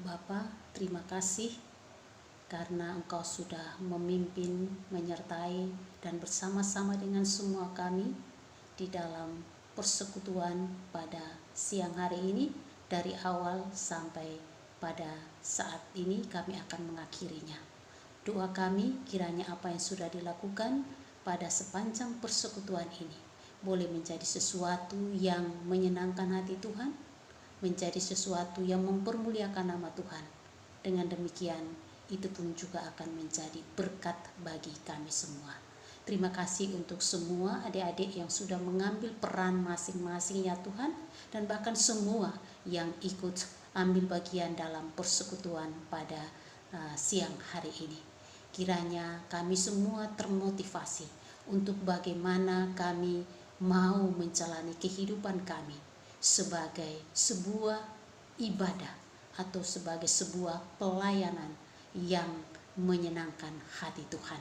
[SPEAKER 4] Bapa, terima kasih karena Engkau sudah memimpin, menyertai, dan bersama-sama dengan semua kami di dalam persekutuan pada siang hari ini, dari awal sampai pada saat ini kami akan mengakhirinya. Doa kami kiranya apa yang sudah dilakukan pada sepanjang persekutuan ini boleh menjadi sesuatu yang menyenangkan hati Tuhan, menjadi sesuatu yang mempermuliakan nama Tuhan. Dengan demikian, itu pun juga akan menjadi berkat bagi kami semua. Terima kasih untuk semua adik-adik yang sudah mengambil peran masing-masing ya Tuhan, dan bahkan semua yang ikut ambil bagian dalam persekutuan pada siang hari ini. Kiranya kami semua termotivasi untuk bagaimana kami mau menjalani kehidupan kami sebagai sebuah ibadah atau sebagai sebuah pelayanan yang menyenangkan hati Tuhan.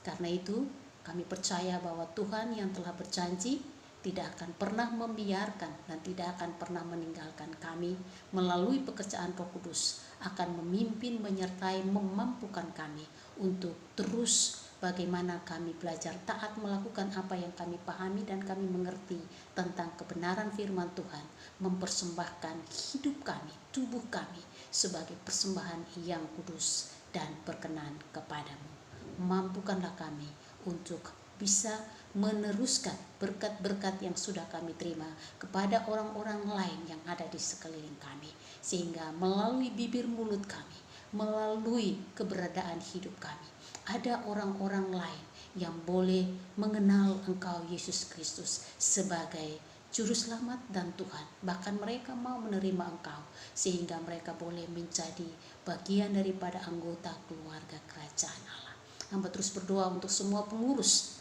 [SPEAKER 4] Karena itu kami percaya bahwa Tuhan yang telah berjanji tidak akan pernah membiarkan dan tidak akan pernah meninggalkan kami. Melalui pekerjaan Roh Kudus akan memimpin, menyertai, memampukan kami untuk terus bagaimana kami belajar taat melakukan apa yang kami pahami dan kami mengerti tentang kebenaran firman Tuhan, mempersembahkan hidup kami, tubuh kami sebagai persembahan yang kudus dan berkenan kepadamu. Mampukanlah kami untuk bisa meneruskan berkat-berkat yang sudah kami terima kepada orang-orang lain yang ada di sekeliling kami, sehingga melalui bibir mulut kami, melalui keberadaan hidup kami, ada orang-orang lain yang boleh mengenal Engkau Yesus Kristus sebagai Juru Selamat dan Tuhan. Bahkan mereka mau menerima Engkau sehingga mereka boleh menjadi bagian daripada anggota keluarga kerajaan Allah. Hamba terus berdoa untuk semua pengurus,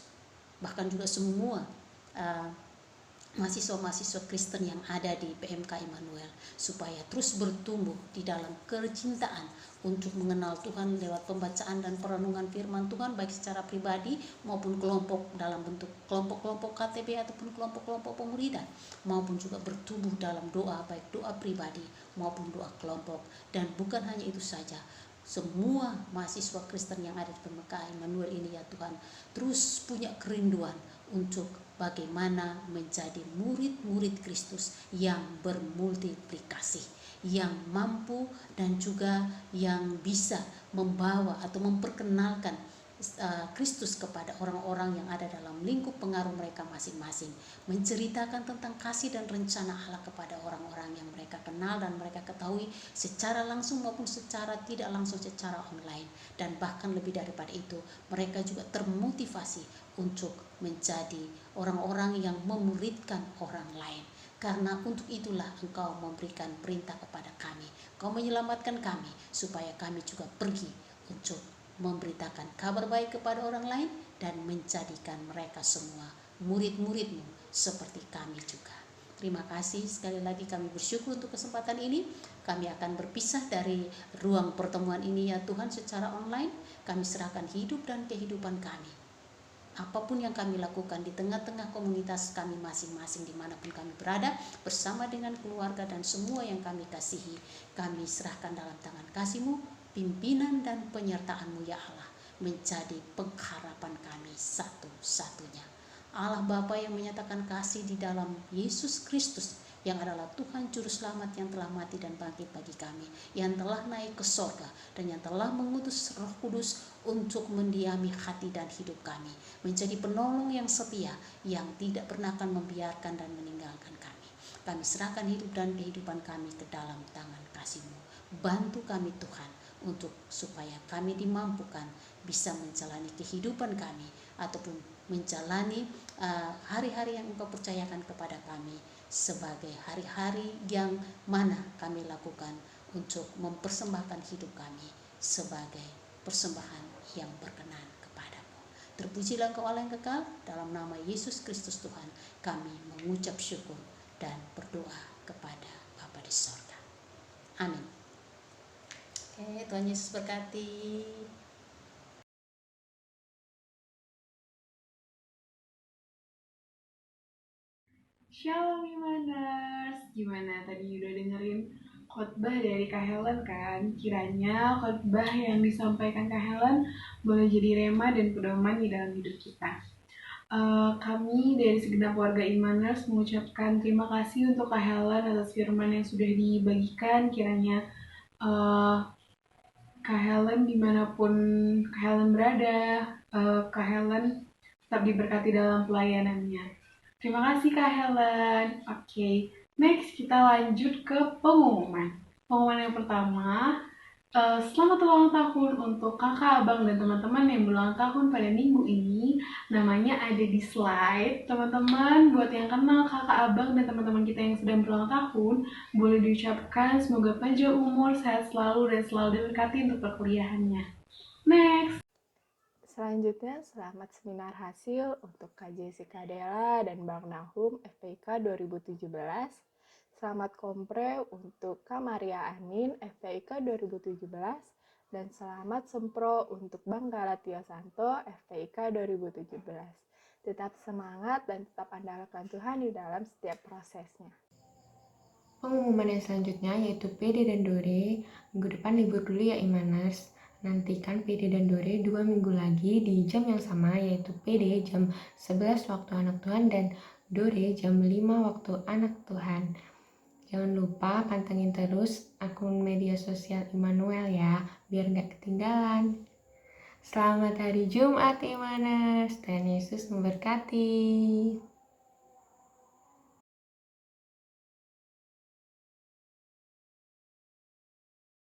[SPEAKER 4] bahkan juga semua mahasiswa-mahasiswa Kristen yang ada di PMK Immanuel, supaya terus bertumbuh di dalam kecintaan untuk mengenal Tuhan lewat pembacaan dan perenungan firman Tuhan, baik secara pribadi maupun kelompok dalam bentuk kelompok-kelompok KTB ataupun kelompok-kelompok pemuridan, maupun juga bertumbuh dalam doa, baik doa pribadi maupun doa kelompok. Dan bukan hanya itu saja, semua mahasiswa Kristen yang ada di PMK Immanuel ini ya Tuhan, terus punya kerinduan untuk bagaimana menjadi murid-murid Kristus yang bermultiplikasi, yang mampu dan juga yang bisa membawa atau memperkenalkan Kristus kepada orang-orang yang ada dalam lingkup pengaruh mereka masing-masing, menceritakan tentang kasih dan rencana Allah kepada orang-orang yang mereka kenal dan mereka ketahui secara langsung maupun secara tidak langsung, secara online. Dan bahkan lebih daripada itu, mereka juga termotivasi untuk menjadi orang-orang yang memuridkan orang lain. Karena untuk itulah Engkau memberikan perintah kepada kami, Engkau menyelamatkan kami supaya kami juga pergi untuk memberitakan kabar baik kepada orang lain dan menjadikan mereka semua murid-murid-Mu seperti kami juga. Terima kasih sekali lagi, kami bersyukur untuk kesempatan ini. Kami akan berpisah dari ruang pertemuan ini ya Tuhan secara online. Kami serahkan hidup dan kehidupan kami, apapun yang kami lakukan di tengah-tengah komunitas kami masing-masing dimanapun kami berada, bersama dengan keluarga dan semua yang kami kasihi, kami serahkan dalam tangan kasih-Mu. Pimpinan dan penyertaan-Mu ya Allah menjadi pengharapan kami satu-satunya. Allah Bapa yang menyatakan kasih di dalam Yesus Kristus, yang adalah Tuhan Juru Selamat yang telah mati dan bangkit bagi kami, yang telah naik ke sorga dan yang telah mengutus Roh Kudus untuk mendiami hati dan hidup kami, menjadi penolong yang setia yang tidak pernah akan membiarkan dan meninggalkan kami. Kami serahkan hidup dan kehidupan kami ke dalam tangan kasih-Mu. Bantu kami Tuhan untuk supaya kami dimampukan bisa menjalani kehidupan kami ataupun menjalani hari-hari yang Engkau percayakan kepada kami sebagai hari-hari yang mana kami lakukan untuk mempersembahkan hidup kami sebagai persembahan yang berkenan kepadamu. Terpujilah Engkau Allah yang kekal, dalam nama Yesus Kristus Tuhan kami mengucap syukur dan berdoa kepada Bapa di sorga. Amin. Tuhan Yesus berkati.
[SPEAKER 8] Shalom Imaners, gimana tadi udah dengerin khotbah dari Kak Helen kan? Kiranya khotbah yang disampaikan Kak Helen boleh jadi rema dan pedoman di dalam hidup kita. Kami dari segenap warga Imaners mengucapkan terima kasih untuk Kak Helen atas firman yang sudah dibagikan. Kiranya Kak Helen dimanapun Kak Helen berada, Kak Helen tetap diberkati dalam pelayanannya. Terima kasih Kak Helen. Oke, next kita lanjut ke pengumuman. Pengumuman yang pertama, selamat ulang tahun untuk kakak, abang, dan teman-teman yang berulang tahun pada minggu ini. Namanya ada di slide. Teman-teman, buat yang kenal kakak, abang, dan teman-teman kita yang sedang berulang tahun, boleh diucapkan semoga panjang umur, sehat selalu, dan selalu diberkati untuk perkuliahannya. Next.
[SPEAKER 6] Selanjutnya, selamat seminar hasil untuk Kak Jessica Della dan Bang Nahum FPIK 2017. Selamat kompre untuk Kak Maria Anin FPIK 2017. Dan selamat sempro untuk Bang Galatio Santo FPIK 2017. Tetap semangat dan tetap andalkan Tuhan di dalam setiap prosesnya.
[SPEAKER 9] Pengumuman yang selanjutnya yaitu PD dan Dore. Minggu depan libur dulu ya Imaners. Nantikan PD dan Dore 2 minggu lagi di jam yang sama, yaitu PD jam 11 waktu anak Tuhan dan Dore jam 5 waktu anak Tuhan. Jangan lupa pantengin terus akun media sosial Immanuel ya, biar gak ketinggalan. Selamat hari Jumat Imaners, Tuhan Yesus memberkati.